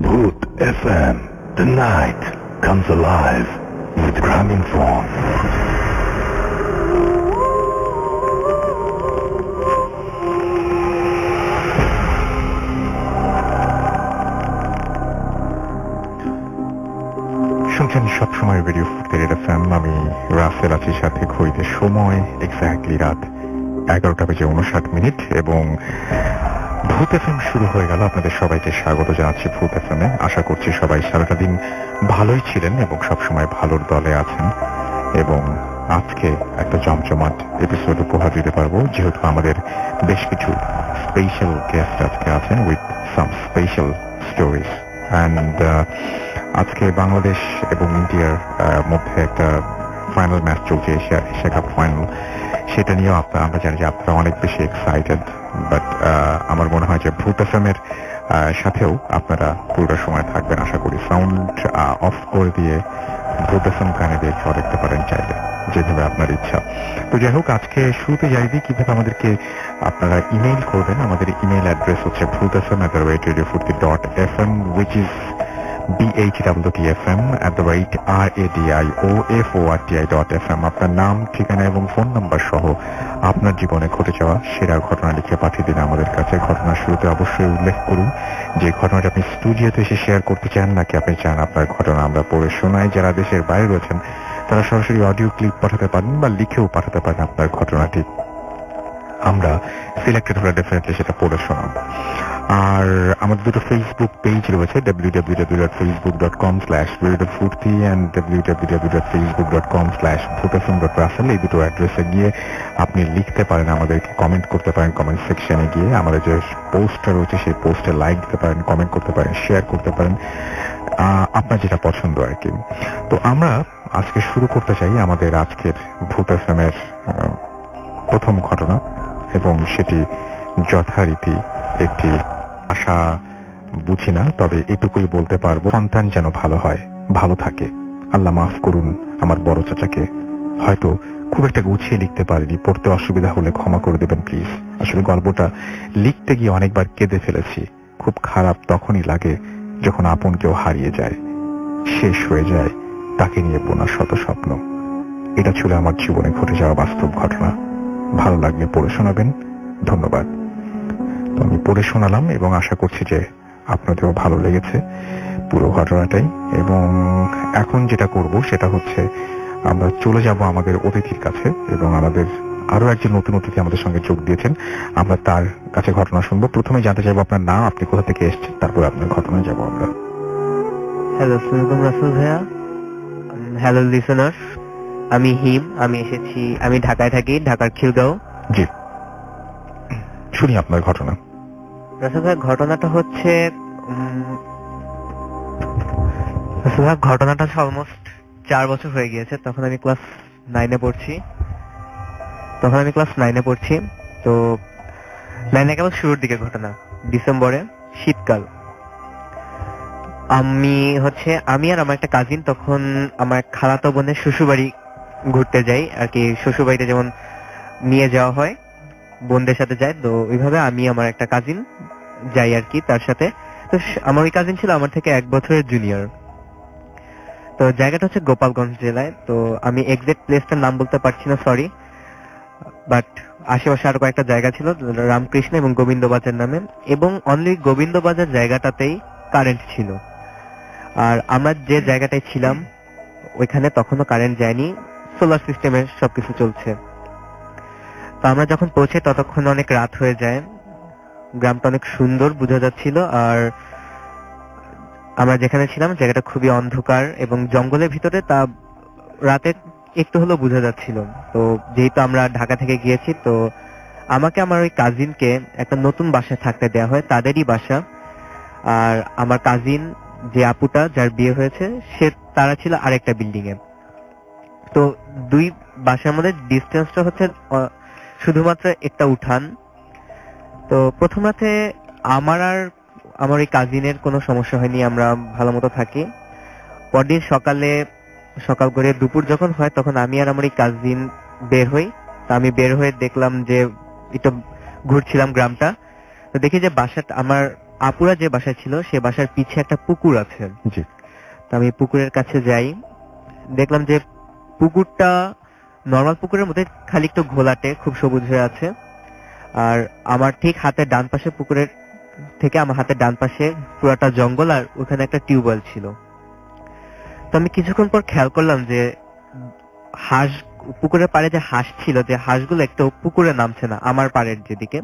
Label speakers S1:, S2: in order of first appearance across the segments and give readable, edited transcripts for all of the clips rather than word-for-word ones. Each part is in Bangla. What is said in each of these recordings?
S1: Bhoot FM. The night comes alive with Gramophone. শুনছেন সবসময় রেডিও ফুটের এফএম। আমি রাসেল আছি সাথে ঘড়িতে সময় এক্স্যাক্টলি রাত 11:59 এবং ভূত এফএম শুরু হয়ে গেল। আপনাদের সবাইকে স্বাগত জানাচ্ছি ভূত এফএমে। আশা করছি সবাই সারাটা দিন ভালোই ছিলেন এবং সবসময় ভালোর দলে আছেন এবং আজকে একটা জমজমাট এপিসোড উপহার দিতে পারবো, যেহেতু আমাদের বেশ কিছু স্পেশাল গেস্ট আজকে আছেন with some special stories. And আজকে বাংলাদেশ এবং ইন্ডিয়ার মধ্যে একটা ফাইনাল ম্যাচ চলছে, এশিয়া কাপ ফাইনাল। সেটা নিয়েও আমরা জানি যে আপনারা অনেক বেশি এক্সাইটেড, বাট আমার মনে হয় যে ভূত এফএমের সাথেও আপনারা পুরো সময় থাকবেন আশা করি। সাউন্ড অফ করে দিয়ে ভূত এফএম গানে দেখে দেখতে পারেন চাইলে, যেভাবে আপনার ইচ্ছা। তো যাই হোক, আজকে শুরুতে যাই দিই কিভাবে আমাদেরকে আপনারা ইমেইল করবেন। আমাদের ইমেইল অ্যাড্রেস হচ্ছে bhootfm@radiofurti.fm, which is bhwtfm@radioforti.fm। আপনার নাম, ঠিকানা এবং ফোন নাম্বার সহ আপনার জীবনে ঘটে যাওয়া সেরা ঘটনা লিখে পাঠিয়ে দিন আমাদের কাছে। ঘটনার শুরুতে অবশ্যই উল্লেখ করুন যে ঘটনাটা আপনি স্টুডিওতে এসে শেয়ার করতে চান নাকি আপনি চান আপনার ঘটনা আমরা পড়ে শোনাই। যারা দেশের বাইরে রয়েছেন তারা সরাসরি অডিও ক্লিপ পাঠাতে পারেন বা লিখেও পাঠাতে পারেন আপনার ঘটনাটি, আমরা সিলেক্টেড হলে ডেফিনেটলি সেটা পড়ে শোনাব। আর আমাদের দুটো ফেসবুক পেজ রয়েছে, www.facebook.com/radiofurti and www.facebook.com/bhootfm.russell। এই দুটো অ্যাড্রেসে গিয়ে আপনি লিখতে পারেন, আমাদেরকে কমেন্ট করতে পারেন। কমেন্ট সেকশনে গিয়ে আমাদের যে পোস্টটা রয়েছে সেই পোস্টে লাইক দিতে পারেন, কমেন্ট করতে পারেন, শেয়ার করতে পারেন, আপনার যেটা পছন্দ আর কি। তো আমরা আজকে শুরু করতে চাই আমাদের আজকের ভূত এফএমের প্রথম ঘটনা, এবং সেটি যথারীতি একটি আশা বুঝি না, তবে এটুকুই বলতে পারবো, সন্তান যেন ভালো হয়, ভালো থাকে। আল্লাহ মাফ করুন আমার বড় চাচাকে, হয়তো খুব একটা গুছিয়ে লিখতে পারিনি, পড়তে অসুবিধা হলে ক্ষমা করে দেবেন প্লিজ। আসলে গল্পটা লিখতে গিয়ে অনেকবার কেঁদে ফেলেছি। খুব খারাপ তখনই লাগে যখন আপন কেউ হারিয়ে যায়, শেষ হয়ে যায় তাকে নিয়ে বোনা শত স্বপ্ন। এটা ছিল আমার জীবনে ঘটে যাওয়া বাস্তব ঘটনা। ভালো লাগলে পড়ে শোনাবেন, ধন্যবাদ। তো আমি পড়ে শোনালাম এবং আশা করছি যে আপনাদেরও ভালো লেগেছে পুরো ঘটনাটাই। এবং এখন যেটা করব সেটা হচ্ছে আমরা চলে যাব আমাদের অতিথির কাছে, এবং আমাদের আরো একজন নতুন অতিথি আমাদের সঙ্গে যোগ দিয়েছেন, আমরা তার কাছে ঘটনা শুনবো। প্রথমে জানতে চাইবো আপনার নাম, আপনি কোথা থেকে এসেছেন, তারপর আপনার ঘটনায় যাবো আমরা।
S2: হ্যালো, আসসালামু রাসেল ভাইয়া। হ্যালো লিসেনার, আমি হিম। আমি ঢাকায় থাকি, ঢাকার খিলগাঁও।
S1: জি, শুনি আপনার ঘটনা।
S2: রাসেল ভাই, ঘটনাটা হচ্ছে অলমোস্ট 4 বছর হয়ে গিয়েছে। তখন আমি ক্লাস 9-এ পড়ছি। তো 9 একেবারে শুরুর দিকে ঘটনা, ডিসেম্বরে, শীতকাল। আমি আর আমার একটা কাজিন তখন আমার খালাতো বোনের শ্বশুরবাড়ি ঘুরতে যাই আর কি। শ্বশুরবাড়িতে যেমন নিয়ে যাওয়া হয়, বোনদের সাথে যায়, তো ওইভাবে আমি আমার একটা কাজিন যাই আর কি তার সাথে। তো আমার ওই কাজিন ছিল আমার থেকে 1 বছরের জুনিয়র। তো জায়গাটা হচ্ছে গোপালগঞ্জ জেলায়। তো আমি এক্সাক্ট প্লেসটার নাম বলতে পারছি না, সরি, বাট আশেপাশে আরো কয়েকটা জায়গা ছিল, রামকৃষ্ণ এবং গোবিন্দবাজার নামে, এবং অনলি গোবিন্দবাজার জায়গাটাতেই কারেন্ট ছিল। আর আমরা যে জায়গাটায় ছিলাম ওইখানে তখনও কারেন্ট যায়নি, সোলার সিস্টেমে সবকিছু চলছে। তো আমরা যখন পৌঁছে ততক্ষণ অনেক রাত হয়ে যায়। গ্রামটা অনেক সুন্দর বোঝা যাচ্ছিল, আর আমরা যেখানে ছিলাম জায়গাটা খুবই অন্ধকার এবং জঙ্গলের ভিতরে, তা রাতে একটু হলেও বোঝা যাচ্ছিল। তো যেহেতু আমরা ঢাকা থেকে গিয়েছি, তো আমাকে আমার ওই কাজিনকে একটা নতুন বাসায় থাকতে দেওয়া হয়, তাদেরই বাসা। আর আমার কাজিন যে আপুটা যার বিয়ে হয়েছে তারা ছিল আরেকটা বিল্ডিং এ। তো দুই বাসার মধ্যে ডিস্টেন্সটা হচ্ছে শুধুমাত্র একটা উঠান। তো প্রথম রাতে আমার ওই কাজিনের কোনো সমস্যা হয়নি, আমরা ভালো মতো থাকি। পরদিন সকাল করে দুপুর যখন হয় তখন আমি আর আমার এই কাজিন বের হই। তা আমি বের হয়ে দেখলাম যে একটু ঘুরছিলাম গ্রামটা, তো দেখি যে বাসাটা আমার আপুরা যে বাসায় ছিল সে বাসার পিছে একটা পুকুর আছে।
S1: জি।
S2: তো আমি পুকুরের কাছে যাই, দেখলাম যে পুকুরটা নর্মাল পুকুরের মধ্যে, খালি একটু ঘোলাটে, খুব সবুজ হয়ে আছে। আর আমার ঠিক হাতের ডান পাশে, পুকুরের থেকে আমার হাতের ডান পাশে পুরাটা জঙ্গল, আর ওখানে একটা টিউবওয়েল ছিল। তো আমি কিছুক্ষণ পর খেয়াল করলাম যে হাঁস, পুকুরের পাড়ে যে হাঁস ছিল, যে হাঁসগুলো একটু পুকুরে নামছে না আমার পাড়ের যেদিকে।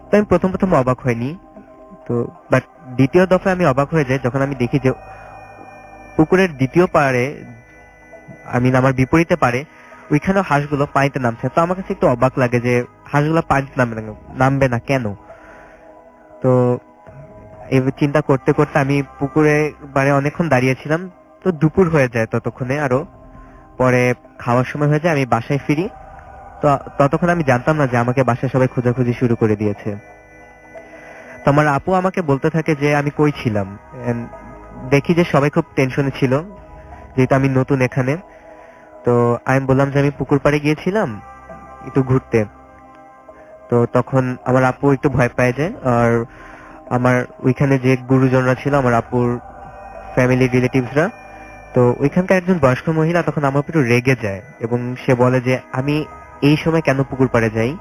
S2: তো আমি প্রথম প্রথম অবাক হয়নি, তো বাট দ্বিতীয় দফায় আমি অবাক হয়ে যাই যখন আমি দেখি যে পুকুরের দ্বিতীয় পাড়ে, আমার বিপরীতে পারে, ওইখানেও হাঁসগুলো পানিতে নামছে। তো আমার কাছে একটু অবাক লাগে যে হাঁসগুলো পানিতে নামবে না কেন। তো এই চিন্তা করতে করতে আমি পুকুরে পাড়ে অনেকক্ষণ দাঁড়িয়েছিলাম। তো দুপুর হয়ে যায় ততক্ষণে, আরো পরে খাওয়ার সময় হয়ে যায়, আমি বাসায় ফিরি। তো ততক্ষণ আমি জানতাম না যে আমাকে বাসায় সবাই খোঁজাখুঁজি শুরু করে দিয়েছে। তো আমার আপু আমাকে বলতে থাকে যে আমি কই ছিলাম। And দেখি যে সবাই খুব টেনশনে ছিল, যেহেতু আমি নতুন এখানে। তো আমি বললাম যে আমি পুকুর পাড়ে গিয়েছিলাম একটু ঘুরতে। তো তখন আমার আপু একটু ভয় পেয়ে যায়। আর আমার ওইখানে যে গুরুজনরা ছিল, আমার আপুর ফ্যামিলি রিলেটিভসরা, তো ওইখানকার একজন বয়স্ক মহিলা তখন আমার উপর একটু রেগে যায় এবং সে বলে যে আমি এই সময় কেন পুকুর পাড়ে যাই।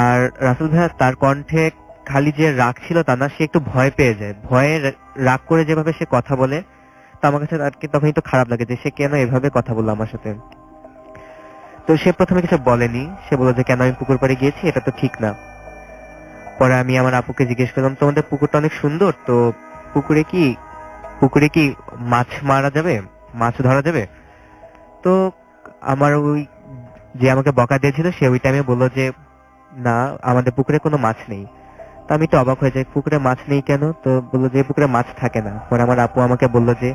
S2: আর রাসেল ভাইয়া তার কণ্ঠে খালি যে রাগ ছিল তা না, সে একটু ভয় পেয়ে যায়। ভয়ে রাগ করে যেভাবে সে কথা বলে, তো আমার কাছে আর কি তখন একটু খারাপ লাগে যে সে কেন এভাবে কথা বললো আমার সাথে। তো সে প্রথমে কিছু বলেনি, সে বলল যে কেন আমি পুকুর পাড়ে গিয়েছি, এটা তো ঠিক না। পরে আমি আমার আপুকে জিজ্ঞেস করলাম, তোমাদের পুকুরটা অনেক সুন্দর, তো পুকুরে কি মাছ মারা যাবে, মাছ ধরা যাবে? তো আমার ওই যে আমাকে বকা দিয়েছিল সে ওই টাইমে বললো যে না, আমাদের পুকুরে কোনো মাছ নেই। তো আমি তো অবাক হয়ে যাই, পুকুরে মাছ নেই কেন? তো বললো যে পুকুরে মাছ থাকে না। পরে আমার আপু আমাকে বললো যে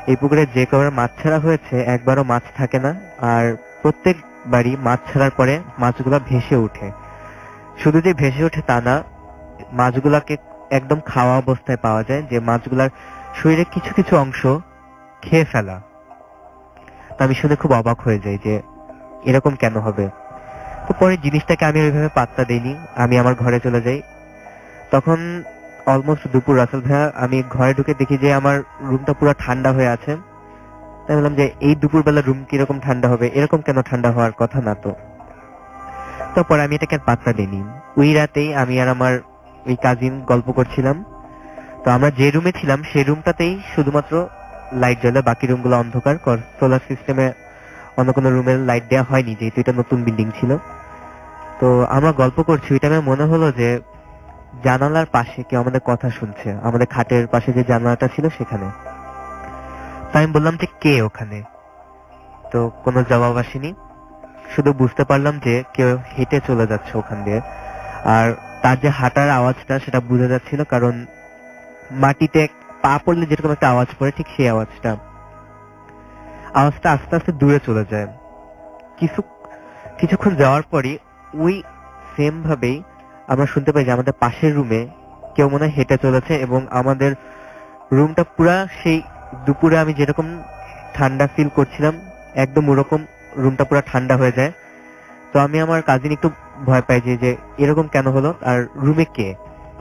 S2: এই পুকুরে যে কবার মাছ ছাড়া হয়েছে একবারও মাছ থাকে না, আর প্রত্যেকবারই মাছ ছাড়ার পরে মাছগুলা ভেসে ওঠে। শুধু যে ভেসে ওঠে তা না, মাছগুলাকে একদম খাওয়া অবস্থায় পাওয়া যায়, যে মাছগুলার শরীরে কিছু কিছু অংশ খেয়ে ফেলা। তো আমি শুনে খুব অবাক হয়ে যাই যে এরকম কেন হবে। তো পরে জিনিসটাকে আমি ওইভাবে পাত্তা দেইনি, আমি আমার ঘরে চলে যাই। তখন অলমোস্ট দুপুর। রাসেল ভাইয়া, আমি ঘরে ঢুকে দেখি যে আমার রুমটা পুরো ঠান্ডা হয়ে আছে। তাই বললাম যে এই দুপুর বেলা রুম কিরকম ঠান্ডা হবে, এরকম কেন ঠান্ডা হওয়ার কথা না তো। তারপর আমি এটাকে আর পাত্তা দিইনি। ওই রাতেই আমি আর আমার ওই কাজিন গল্প করছিলাম। তো আমরা যে রুমে ছিলাম সেই রুমটাতেই শুধুমাত্র লাইট জ্বলে, বাকি রুমগুলো অন্ধকার। সোলার সিস্টেমে অন্য কোনো রুমের লাইট দেওয়া হয়নি, যেহেতু এটা নতুন বিল্ডিং ছিল। তো আমরা গল্প করছি, ওই টাইমে মনে হলো যে জানালার পাশে কেউ আমাদের কথা শুনছে, আমাদের খাটের পাশে যে জানালাটা ছিল সেখানে। তাই আমি বললাম যে কে ওখানে? তো কোনো জবাব আসেনি, শুধু বুঝতে পারলাম যে কেউ হেঁটে চলে যাচ্ছে ওখান দিয়ে। আর তার যে হাঁটার আওয়াজটা সেটা বোঝা যাচ্ছিল, কারণ মাটিতে পা পড়লে যেরকম একটা আওয়াজ পড়ে, ঠিক সেই আওয়াজটা আস্তে আস্তে দূরে চলে যায়। কিছুক্ষণ যাওয়ার পরই ওই সেম ভাবেই আমরা শুনতে পাই যে আমাদের পাশের রুমে কেউ মনে হয় হেঁটে চলেছে, এবং আমাদের রুমটা পুরা সেই দুপুরে আমি যেরকম ঠান্ডা ফিল করছিলাম একদম ওরকম রুমটা পুরো ঠান্ডা হয়ে যায়। তো আমি আমার কাজিন একটু ভয় পাই যে এরকম কেন হলো, আর রুমে কে?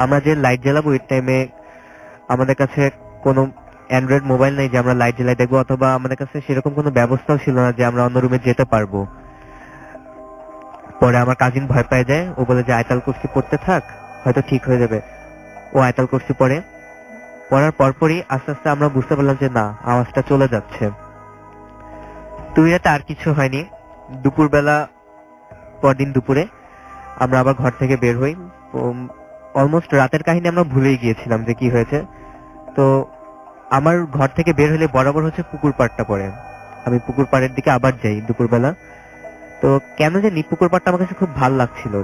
S2: আমরা যে লাইট জ্বালাবো ওই টাইমে আমাদের কাছে কোনো অ্যান্ড্রয়েড মোবাইল নেই যে আমরা লাইট জ্বালাই দেখবো, অথবা আমাদের কাছে সেরকম কোনো ব্যবস্থাও ছিল না যে আমরা অন্য রুমে যেতে পারবো। পরে আমার কাজিন ভয় পেয়ে যায়, ও বলে যে আয়তাল কুরসি পড়তে থাক, হয়তো ঠিক হয়ে যাবে। ও আয়তাল কুরসি পড়ার পরপরই আস্তে আস্তে আমরা বুঝতে পারলাম যে না, আওয়াজটা চলে যাচ্ছে। তুই রাতে আর কিছু হয়নি। দুপুরবেলা, পরদিন দুপুরে আমরা আবার ঘর থেকে বের হই। অলমোস্ট রাতের কাহিনী আমরা ভুলেই গিয়েছিলাম যে কি হয়েছে। তো আমার ঘর থেকে বের হলে বরাবর হচ্ছে পুকুর পাড়টা পড়ে, আমি পুকুর পাড়ের দিকে আবার যাই দুপুরবেলা। তো কেন জানি পুকুর পাড়টা আমার কাছে খুব ভালো লাগছিল,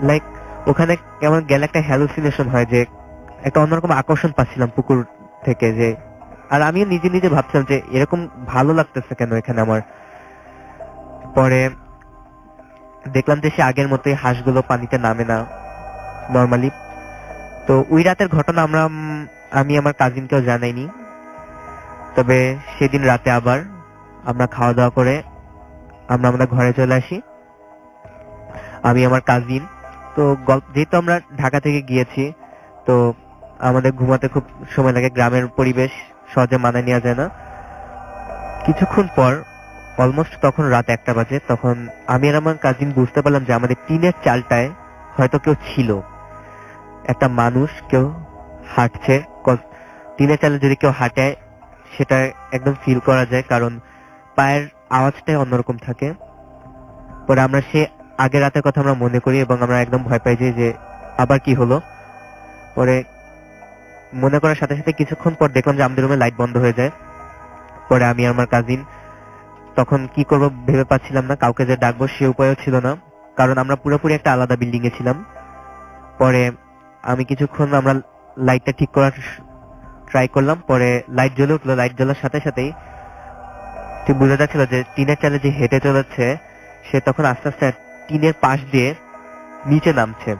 S2: লাইক ওখানে কেমন গেলে একটা হ্যালুসিনেশন হয়, যে একটা অন্যরকম আকর্ষণ পাচ্ছিলাম পুকুর থেকে। যে আর আমিও নিজে নিজে ভাবছিলাম যে এরকম ভালো লাগতেছে কেন এখানে আমার। পরে দেখলাম যে সে আগের মতোই হাঁসগুলো পানিতে নামে না নর্মালি। তো ওই রাতের ঘটনা আমি আমার কাজিনকেও জানাইনি। তবে সেদিন রাতে আবার আমরা খাওয়া দাওয়া করে আমরা আমাদের ঘরে চলে আসি, আমি আমার কাজিন। তো যেহেতু আমরা ঢাকা থেকে গিয়েছি, তো আমাদের ঘুমাতে খুব সময় লাগে, গ্রামের পরিবেশ সহজে মানায় নেওয়া যায় না। কিছুক্ষণ পর অলমোস্ট তখন রাত 1টা বাজে, তখন আমি আর আমার কাজিন বুঝতে পারলাম যে আমাদের টিনের চালটায় হয়তো কেউ ছিল, একটা মানুষ কেউ হাঁটছে। টিনের চালে যদি কেউ হাঁটে সেটা একদম ফিল করা যায়, কারণ পায়ের আওয়াজটাই অন্যরকম থাকে। পরে আমরা সে আগের রাতের কথা আমরা মনে করি এবং আমরা একদম ভয় পাই যে আবার কি হলো। পরে মনে করার সাথে সাথে কিছুক্ষণ পর দেখলাম যে আমাদের রুমে লাইট বন্ধ হয়ে যায়। পরে আমি আর আমার কাজিন তখন কি করব ভেবে পাচ্ছিলাম না, কাউকে যে ডাকবো সে উপায়ও ছিল না, কারণ আমরা পুরোপুরি একটা আলাদা বিল্ডিং এ ছিলাম। পরে আমি কিছুক্ষণ আমরা লাইটটা ঠিক করার ট্রাই করলাম, পরে লাইট জ্বলে উঠলো। লাইট জ্বলার সাথে সাথেই ঠিক বোঝা যাচ্ছিল যে টিনের চালে যে হেঁটে চলেছে সে তখন আস্তে আস্তে টিনের পাশ দিয়ে নিচে নামছে।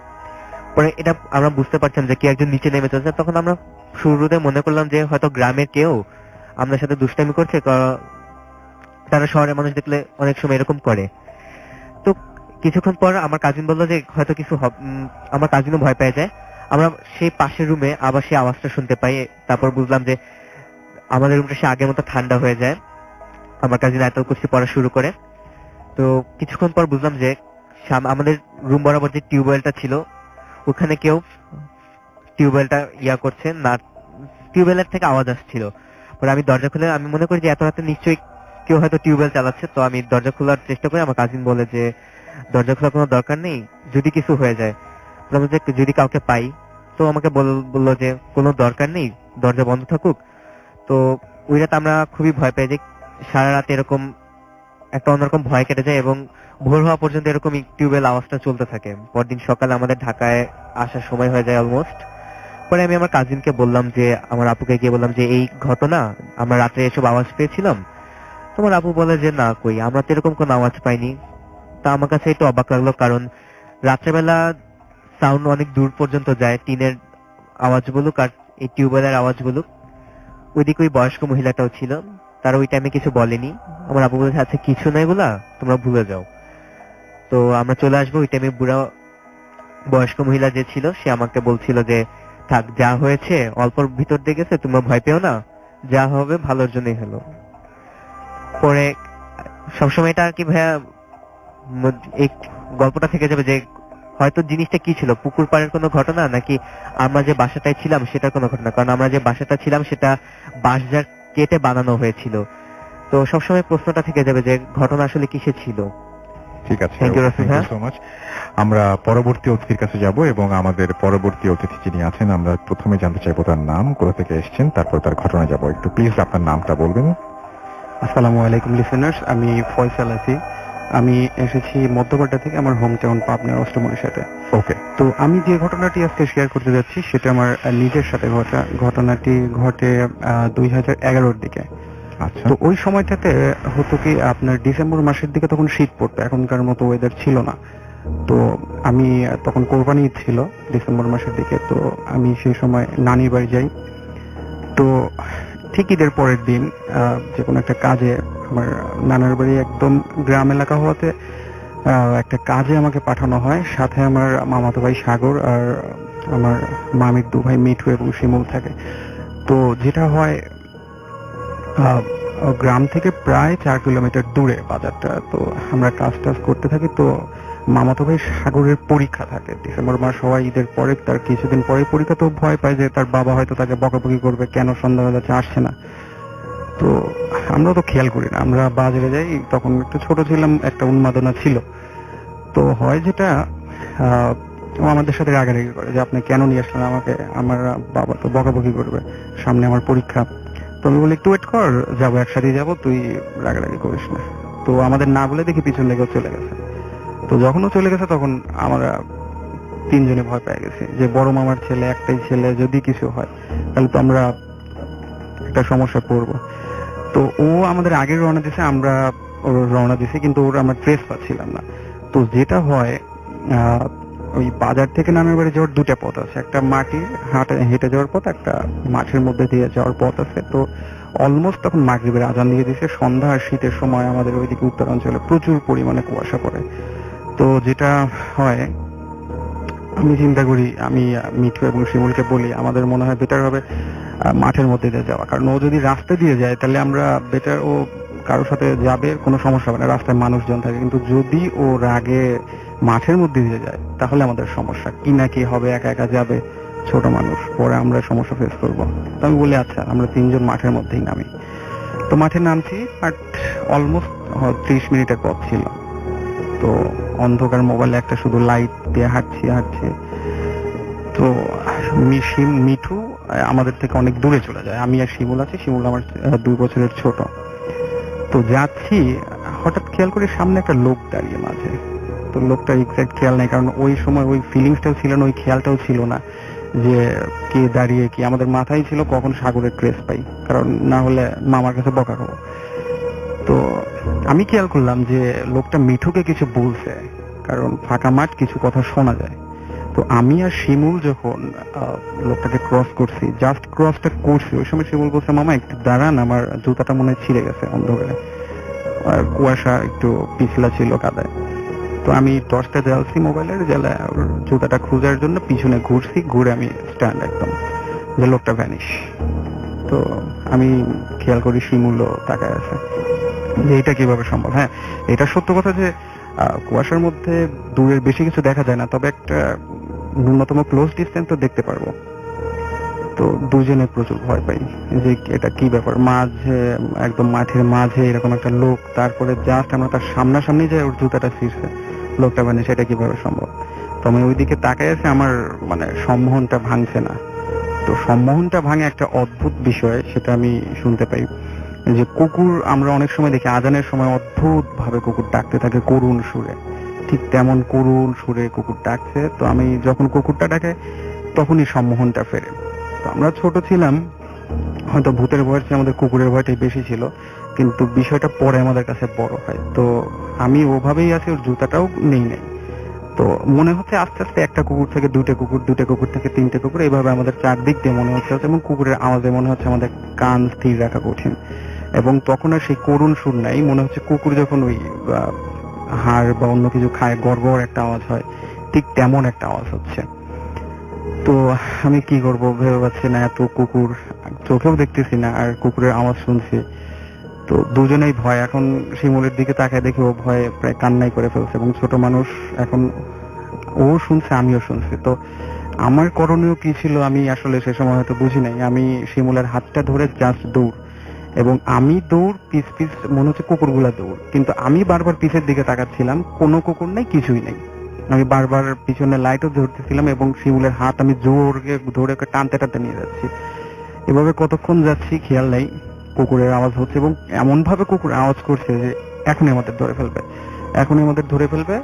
S2: পরে এটা আমরা বুঝতে পারছিলাম যে কি একজন নিচে নেমে চলছে। তখন আমরা শুরুতে মনে করলাম যে হয়তো গ্রামের কেউ আমাদের সাথে দুষ্টামি করছে, তারা শহরের মানুষ দেখলে অনেক সময় এরকম করে। তো কিছুক্ষণ পর আমার কাজিন বললো যে হয়তো কিছু আমার কাজিনও ভয় পেয়ে যায়। আমরা সেই পাশের রুমে আবার সেই আওয়াজটা শুনতে পাই। তারপর বুঝলাম যে আমাদের রুমটা সে আগের মতো ঠান্ডা হয়ে যায়। আমার কাজিন এত কিছু পড়া শুরু করে। তো কিছুক্ষণ পর বুঝলাম যে আমাদের রুম বরাবর যে টিউবওয়েলটা ছিল ওখানে কেউ টিউবওয়েলটা করছে না, টিউবওয়েলের থেকে আওয়াজ আসছিল। পরে আমি দরজা খুলে, আমি মনে করি যে এত রাতে নিশ্চয়ই কেউ হয়তো টিউবওয়েল চালাচ্ছে। তো আমি দরজা খোলার চেষ্টা করি। আমার কাজিন বলে যে দরজা খোলার কোনো দরকার নেই, যদি কিছু হয়ে যায়। বললাম যে যদি কাউকে পাই। তো আমাকে বললো যে কোনো দরকার নেই, দরজা বন্ধ থাকুক। তো ওই রাতে আমরা খুবই ভয় পাই যে সারা রাত এরকম একটা অন্যরকম ভয় কেটে যায় এবং ভোর হওয়া পর্যন্ত এরকম টিউবওয়েল আওয়াজটা চলতে থাকে। পরদিন সকালে আমাদের ঢাকায় আসার সময় হয়ে যায় অলমোস্ট। পরে আমি আমার কাজিনকে বললাম যে, আমার আপুকে গিয়ে বললাম যে এই ঘটনা, আমরা রাত্রে এসব আওয়াজ পেয়েছিলাম। তোমার আপু বলে যে না, কই আমরা তো এরকম কোনো আওয়াজ পাইনি। তা আমার কাছে একটু অবাক লাগলো, কারণ রাত্রেবেলা সাউন্ড অনেক দূর পর্যন্ত যায়, টিনের আওয়াজ বলুক আর এই টিউবওয়েলের আওয়াজ বলুক। ওইদিকে ওই বয়স্ক মহিলাটাও ছিল, তারা ওই টাইমে কিছু বলেনি। আমার আপু বলেছে আচ্ছা কিছু না, এগুলা তোমরা ভুলে যাও। তো আমরা চলে আসবো। ওই টাইমে বুড়া বয়স্ক মহিলা যে ছিল সে আমাকে বলছিল যে থাক, যা হয়েছে অল্পর ভিতর দিয়ে গেছে, তোমরা ভয় পেও না, যা হবে ভালোর জন্যই হলো। পরে সবসময় এটা আর কি ভাইয়া এই গল্পটা থেকে যাবে যে হয়তো জিনিসটা কি ছিল, পুকুর পাড়ের কোনো ঘটনা নাকি আমরা যে বাসাটায় ছিলাম সেটার কোনো ঘটনা। কারণ আমরা যে বাসাটা ছিলাম সেটা বাঁশঝাড় কেটে বানানো হয়েছিল। তো সবসময় প্রশ্নটা থেকে যাবে যে ঘটনা আসলে কিসে ছিল।
S1: ঠিক আছে,
S2: থ্যাংক ইউ রাসেল ভাইয়া।
S1: So much. আমরা পরবর্তী অতিথির কাছে যাব এবং আমাদের পরবর্তী অতিথি যিনি আছেন আমরা প্রথমে জানতে চাইবো তার নাম, কোথা থেকে এসেছেন, তারপর তার ঘটনা যাব। একটু প্লিজ আপনার নামটা বলবেন।
S3: আসসালামু আলাইকুম লিসেনার্স, আমি ফয়সাল আছি। আমি এসেছি মধ্যপাড়া থেকে, আমার হোম টাউন পাবনার অষ্টমীর সাথে।
S1: ওকে,
S3: তো আমি যে ঘটনাটি আজকে শেয়ার করতে যাচ্ছি সেটা আমার নিজের সাথে ঘটা। ঘটনাটি ঘটে 2011-র দিকে।
S1: আচ্ছা,
S3: তো ওই সময়টাতে হতো কি, আপনার ডিসেম্বর মাসের দিকে তখন শীত পড়তো, এখনকার মতো ওয়েদার ছিল না। তো আমি তখন কোরবানি ঈদ ছিল ডিসেম্বর মাসের দিকে। তো আমি সেই সময় নানির বাড়ি যাই। তো ঠিক ঈদের পরের দিন যে কোনো একটা কাজে, আমার নানার বাড়ি একদম গ্রাম এলাকা হওয়াতে একটা কাজে আমাকে পাঠানো হয়। সাথে আমার মামাতো ভাই সাগর আর আমার মামির দু ভাই মিঠু এবং শিমুল থাকে। তো যেটা হয়, গ্রাম থেকে প্রায় 4 কিলোমিটার দূরে বাজারটা। তো আমরা কাজ টাজ করতে থাকি। তো মামাতো ভাই সাগরের পরীক্ষা থাকে ডিসেম্বর মাস হওয়া, ঈদের পরে তার কিছুদিন পরে পরীক্ষা। তো ভয় পায় যে তার বাবা হয়তো তাকে বকাবকি করবে, কেন সন্ধ্যা হয়ে যাচ্ছে আসছে না। তো আমরা তো খেয়াল করি না, আমরা বাজারে যাই। তখন একটু ছোট ছিলাম, একটা উন্মাদনা ছিল। তো হয় যেটা, ও আমাদের সাথে রাগারাগি করে যে আপনি কেন নিয়ে আসলেন আমাকে, আমার বাবা তো বকাবকি করবে, সামনে আমার পরীক্ষা। তো আমি বলি একটু ওয়েট কর, যাবো একসাথে যাবো, তুই রাগারাগি করিস না। তো আমাদের না বলে দেখি পিছন লেগেও চলে গেছে। তো যখন ও চলে গেছে তখন আমরা তিনজনে ভয় পেয়ে গেছি যে বড় মামার ছেলে, একটাই ছেলে, যদি কিছু হয় তাহলে তো আমরা একটা সমস্যা পড়বো। তো ও আমাদের আগে রওনা দিছে, আমরা ওর রওনা দিছি, কিন্তু ওর আমরা ট্রেস পাচ্ছিলাম না। তো যেটা হয়, ওই বাজার থেকে নামের বাড়ি যাওয়ার দুটা পথ আছে, একটা মাটি হেঁটে যাওয়ার পথ, একটা মাঠের মধ্যে দিয়ে যাওয়ার পথ আছে। তো অলমোস্ট তখন মাগরিবের আজান দিয়ে দিছে। সন্ধ্যা আর শীতের সময় আমাদের ওইদিকে উত্তরাঞ্চলে প্রচুর পরিমাণে কুয়াশা পড়ে। তো যেটা হয়, আমি চিন্তা করি, আমি মিঠু এবং শিমুলকে বলি আমাদের মনে হয় বেটার হবে মাঠের মধ্যে দিয়ে যাওয়া, কারণ ও যদি রাস্তা দিয়ে যায় তাহলে আমরা বেটার, ও কারোর সাথে যাবে কোনো সমস্যা হবে না, রাস্তায় মানুষজন থাকে, কিন্তু যদি ও রাগে মাঠের মধ্যে দিয়ে যায় তাহলে আমাদের সমস্যা, কি না কি হবে, একা একা যাবে, ছোট মানুষ, পরে আমরা সমস্যা ফেস করবো। তো আমি বলি আচ্ছা আমরা 3 জন মাঠের মধ্যেই নামি। তো মাঠে নামছি, বাট অলমোস্ট 30 মিনিটের পথ ছিল। তো অন্ধকার, মোবাইলে একটা শুধু লাইট দিয়ে হাঁটছি। তো মিঠু আমাদের থেকে অনেক দূরে চলে যায়, আমি আর শিমুল আছি, শিমুল আমার 2 বছরের ছোট। তো যাচ্ছি, হঠাৎ খেয়াল করে সামনে একটা লোক দাঁড়িয়ে মাঝে। তো লোকটা এক্সাক্ট খেয়াল নেই, কারণ ওই সময় ওই ফিলিংসটাও ছিল না, ওই খেয়ালটাও ছিল না যে কে দাঁড়িয়ে কি। আমাদের মাথায় ছিল কখন সাগরের ট্রেস পাই, কারণ না হলে মামার কাছে বকা খাবো। তো আমি খেয়াল করলাম যে লোকটা মিঠুকে কিছু বলছে, কারণ ফাঁকা মাঠ, কিছু কথা শোনা যায়। তো আমি আর শিমুল যখন লোকটাকে ক্রস করছি, জাস্ট ক্রসটা করছি, ওই সময় শিমুল বলছে মামা একটু দাঁড়ান, আমার জুতাটা মনে হয় ছিঁড়ে গেছে অন্ধকারে, আর কুয়াশা একটু পিছলা ছিল কাদায়। তো আমি টর্চটা জ্বালছি মোবাইলের, জ্বালা জুতাটা খোঁজার জন্য পিছনে ঘুরছি, ঘুরে আমি স্ট্যান্ড একদম, যে লোকটা ভ্যানিশ। তো আমি খেয়াল করি শিমুলও তাকায় আছে, যে এটা কিভাবে সম্ভব। হ্যাঁ, এটা সত্য কথা যে কুয়াশার মধ্যে দূরের বেশি কিছু দেখা যায় না, তবে একটা ন্যূনতম ক্লোজ ডিস্টেন্স তো দেখতে পারবো। তো দুজনে প্রচুর ভয় পাই যে এটা কি ব্যাপার, মাঝে একদম মাঠের মাঝে এরকম একটা লোক, তারপরে জাস্ট আমরা তার সামনাসামনি যে ওর জুতাটা ছিঁড়ছে, লোকটা মানে সেটা কিভাবে সম্ভব। তো আমি ওইদিকে তাকাই আছে, আমার মানে সম্মোহনটা ভাঙছে না। তো সম্মোহনটা ভাঙে একটা অদ্ভুত বিষয়, সেটা আমি শুনতে পাই যে কুকুর, আমরা অনেক সময় দেখি আজানের সময় অদ্ভুত ভাবে কুকুর ডাকতে থাকে করুণ সুরে, ঠিক তেমন করুণ সুরে কুকুর ডাকছে। তো আমি যখন কুকুরটা ডাকে তখনই সম্মোহনটা ফেরে। তো আমরা ছোট ছিলাম, হয়তো ভূতের ভয়ের চেয়ে আমাদের কুকুরের ভয়টাই বেশি ছিল, কিন্তু বিষয়টা পরে আমাদের কাছে বড় হয়। তো আমি ওভাবেই আছি, ওর জুতাটাও নেই। তো মনে হচ্ছে আস্তে আস্তে একটা কুকুর থেকে 2টে কুকুর, 2টে কুকুর থেকে 3টে কুকুর, এইভাবে আমাদের চারদিক দিয়ে মনে হচ্ছে, এবং কুকুরের আওয়াজে মনে হচ্ছে আমাদের কান স্থির রাখা কঠিন। এবং তখন আর সেই করুণ সুর নাই, মনে হচ্ছে কুকুর যখন ওই হাড় বা অন্য কিছু খায়, গড়গড় একটা আওয়াজ হয়, ঠিক তেমন একটা আওয়াজ হচ্ছে। তো আমি কি করব ভেবে পাচ্ছি না, এত কুকুর, চোখেও দেখতেছি না আর কুকুরের আওয়াজ শুনছি। তো দুজনেই ভয়। এখন শিমুলের দিকে তাকায় দেখি ও ভয়ে প্রায় কান্নাই করে ফেলছে, এবং ছোট মানুষ, এখন ও শুনছে আমিও শুনছি। তো আমার করণীয় কি ছিল আমি আসলে সে সময় হয়তো বুঝি নাই। আমি শিমুলের হাতটা ধরে জাস্ট দৌড়, এবং আমি দৌড়, পিছ মনে হচ্ছে কুকুরগুলা দৌড়, কিন্তু আমি বারবার পিছের দিকে তাকাচ্ছিলাম, কোনো কুকুর নেই, কিছুই নেই। আমি বারবার পিছনে লাইটও ধরতেছিলাম, এবং শিমুলের হাত আমি জোরে ধরে ওকে টানতে টানতে নিয়ে যাচ্ছি। এভাবে কতক্ষণ যাচ্ছি খেয়াল নেই, কুকুরের আওয়াজ হচ্ছে, এবং এমন ভাবে কুকুর আওয়াজ করছে যে এখনই আমাদের ধরে ফেলবে,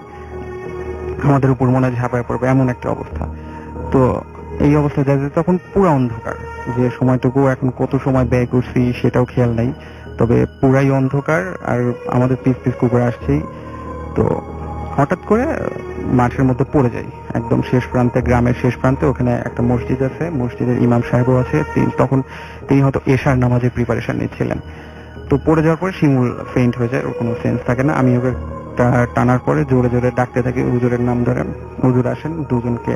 S3: আমাদের উপর মনে হয় ঝাঁপায় পড়বে, এমন একটা অবস্থা। তো এই অবস্থায় যাচ্ছে, তখন পুরো অন্ধকার, যে সময়টুকু এখন কত সময় ব্যয় করছি সেটাও খেয়াল নাই, তবে পুরাই অন্ধকার, আর আমাদের পিছ কুকুর আসছেই। তো হঠাৎ করে মাঠের মধ্যে পড়ে যাই, একদম শেষ প্রান্তে, গ্রামের শেষ প্রান্তে, ওখানে একটা মসজিদ আছে, মসজিদের ইমাম সাহেবও আছে, তিনি হয়তো এশার নামাজের প্রিপারেশন নিচ্ছিলেন। তো পড়ে যাওয়ার পরে শিমুল ফেইন্ট হয়ে যায়, ওর কোনো সেন্স থাকে না। আমি ওকে টানার পরে জোরে জোরে ডাকতে থাকি হুজুরের নাম ধরে। হুজুর আসেন, দুজনকে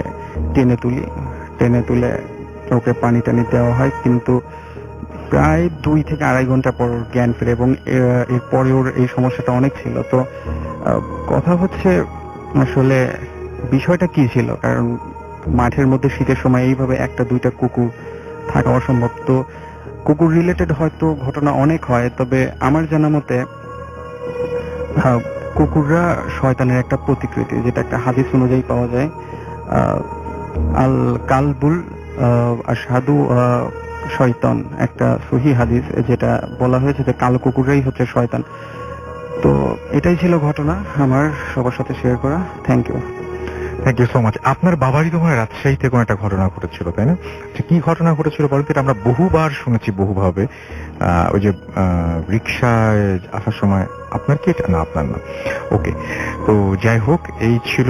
S3: টেনে তুলে ওকে পানি টানি দেওয়া হয়, কিন্তু প্রায় 2 থেকে আড়াই ঘন্টা পর জ্ঞান ফিরে, এবং এরপরে ওর এই সমস্যাটা অনেক ছিল। তো কথা হচ্ছে আসলে বিষয়টা কি ছিল, কারণ মাঠের মধ্যে শীতের সময় এইভাবে 1-2টা কুকুর থাকা অসম্ভব। তো কুকুর রিলেটেড হয়তো ঘটনা অনেক হয়, তবে আমার জানা মতে কুকুররা শয়তানের একটা প্রতিকৃতি, যেটা একটা হাদিস অনুযায়ী পাওয়া যায়। আল কালবুল আশহাদু শয়তান, একটা সহিহ হাদিস, যেটা বলা হয়েছে যে কালো কুকুররাই হচ্ছে শয়তান। তো এটাই ছিল ঘটনা আমার সবার সাথে শেয়ার করা। Thank you
S1: so much. আপনার বাবারই তো মনে হয় রাজশাহীতে কোনো একটা ঘটনা ঘটেছিল, তাই না? কি ঘটনা ঘটেছিল বলতে? এটা আমরা বহুবার শুনেছি, বহুভাবে। ওই যে রিক্সায় আসার সময়, আপনার কি এটা? না, আপনার না। ওকে, তো যাই হোক, এই ছিল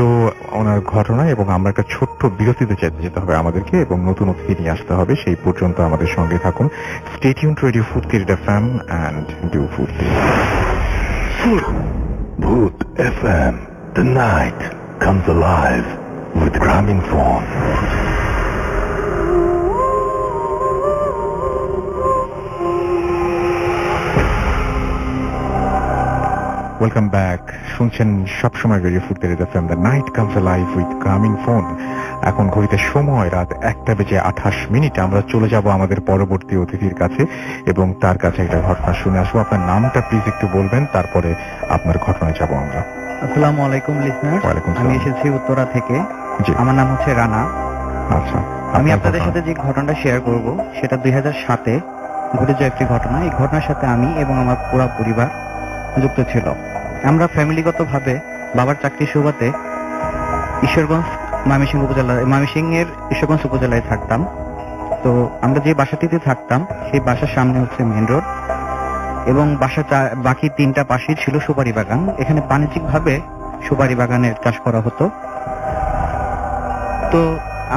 S1: ওনার ঘটনা, এবং আমরা একটা ছোট্ট বিরতিতে যেতে হবে আমাদেরকে, এবং নতুন অতিথি নিয়ে আসতে হবে। সেই পর্যন্ত আমাদের সঙ্গে থাকুন। স্টে টিউন টু রেডিও ফুডকিড এফএম এন্ড ডু ফুডকিড।
S4: Bhoot FM. The night comes alive
S1: with Grameenphone. Welcome back. শুনছেন সবসময় রেডিও ফুর্তির FM, the night comes live with Grameenphone. এখন ঘড়িতে সময় রাত 1:28। আমরা চলে যাব আমাদের পরবর্তী অতিথির কাছে এবং তার কাছে একটা ঘটনা শুনে আসবো। আপনার নামটা প্লিজ একটু বলবেন, তারপরে আপনার ঘটনায় যাব আমরা।
S3: আসসালামু আলাইকুম লিসনার,
S1: ওয়ালাইকুম
S3: আমি
S1: সালাম।
S3: এসেছি উত্তরা থেকে।
S1: জি,
S3: আমার নাম হচ্ছে রানা।
S1: আচ্ছা,
S3: আমি
S1: আপনার
S3: আপনাদের
S1: ঘটনা।
S3: সাথে যে ঘটনাটা শেয়ার করব সেটা 2007-এ ঘটে যাওয়া একটি ঘটনা। এই ঘটনার সাথে আমি এবং আমার পুরো পরিবার যুক্ত ছিল। আমরা ফ্যামিলিগতভাবে বাবার চাকরির সুবাদে ঈশ্বরগঞ্জ ময়মনসিংহের ঈশ্বরগঞ্জ উপজেলায় থাকতাম। তো আমরা যে বাসাটিতে থাকতাম সেই বাসার সামনে হচ্ছে মেইন রোড এবং বাকি 3টা পাশেই ছিল সুপারি বাগান। এখানে বাণিজ্যিকভাবে সুপারি বাগানের চাষ করা হতো। তো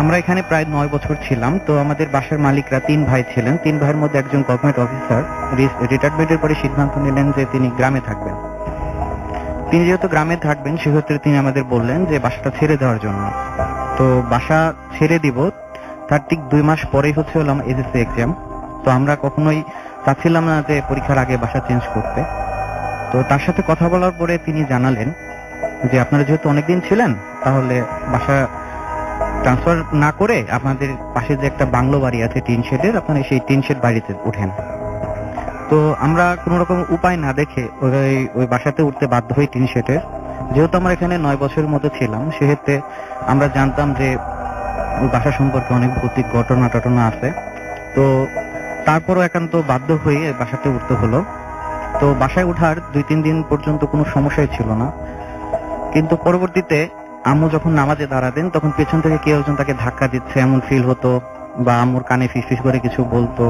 S3: আমরা এখানে প্রায় 9 বছর ছিলাম। তো আমাদের বাসার মালিকরা 3 ভাই ছিলেন। 3 ভাইয়ের মধ্যে একজন গভর্নমেন্ট অফিসার রিটায়ারমেন্টের পরে সিদ্ধান্ত নিলেন যে তিনি গ্রামে থাকবেন। তিনি যেহেতু গ্রামে থাকবেন সেক্ষেত্রে তিনি আমাদের বললেন যে বাসাটা ছেড়ে দেওয়ার জন্য। তো বাসা ছেড়ে দিব তার ঠিক 2 মাস পরেই হচ্ছে হলাম এসএসসি এক্সাম। তো আমরা কখনোই চাচ্ছিলাম না যে পরীক্ষার আগে বাসা চেঞ্জ করতে। তো তার সাথে কথা বলার পরে তিনি জানালেন যে আপনারা যেহেতু অনেকদিন ছিলেন তাহলে বাসা ট্রান্সফার না করে আপনাদের পাশে যে একটা বাংলো বাড়ি আছে টিন শেডের, আপনারা সেই টিন শেড বাড়িতে উঠেন। তো আমরা কোন রকম উপায় না দেখে ওই বাসাতে উঠতে বাধ্য হই টিন শেডের। যেহেতু আমরা এখানে 9 বছরের মতো ছিলাম সেক্ষেত্রে আমরা জানতাম যে ওই বাসা সম্পর্কে অনেক ভৌতিক ঘটনা আছে। তো তারপরও একান্ত বাধ্য হয়ে বাসাতে উঠতে হলো। তো বাসায় ওঠার 2-3 দিন পর্যন্ত কোনো সমস্যাই ছিল না, কিন্তু পরবর্তীতে আম্মু যখন নামাজে দাঁড়াতেন তখন পেছন থেকে কেউ একজন তাকে ধাক্কা দিচ্ছে এমন ফিল হতো, বা আম্মুর কানে ফিসফিস করে কিছু বলতো।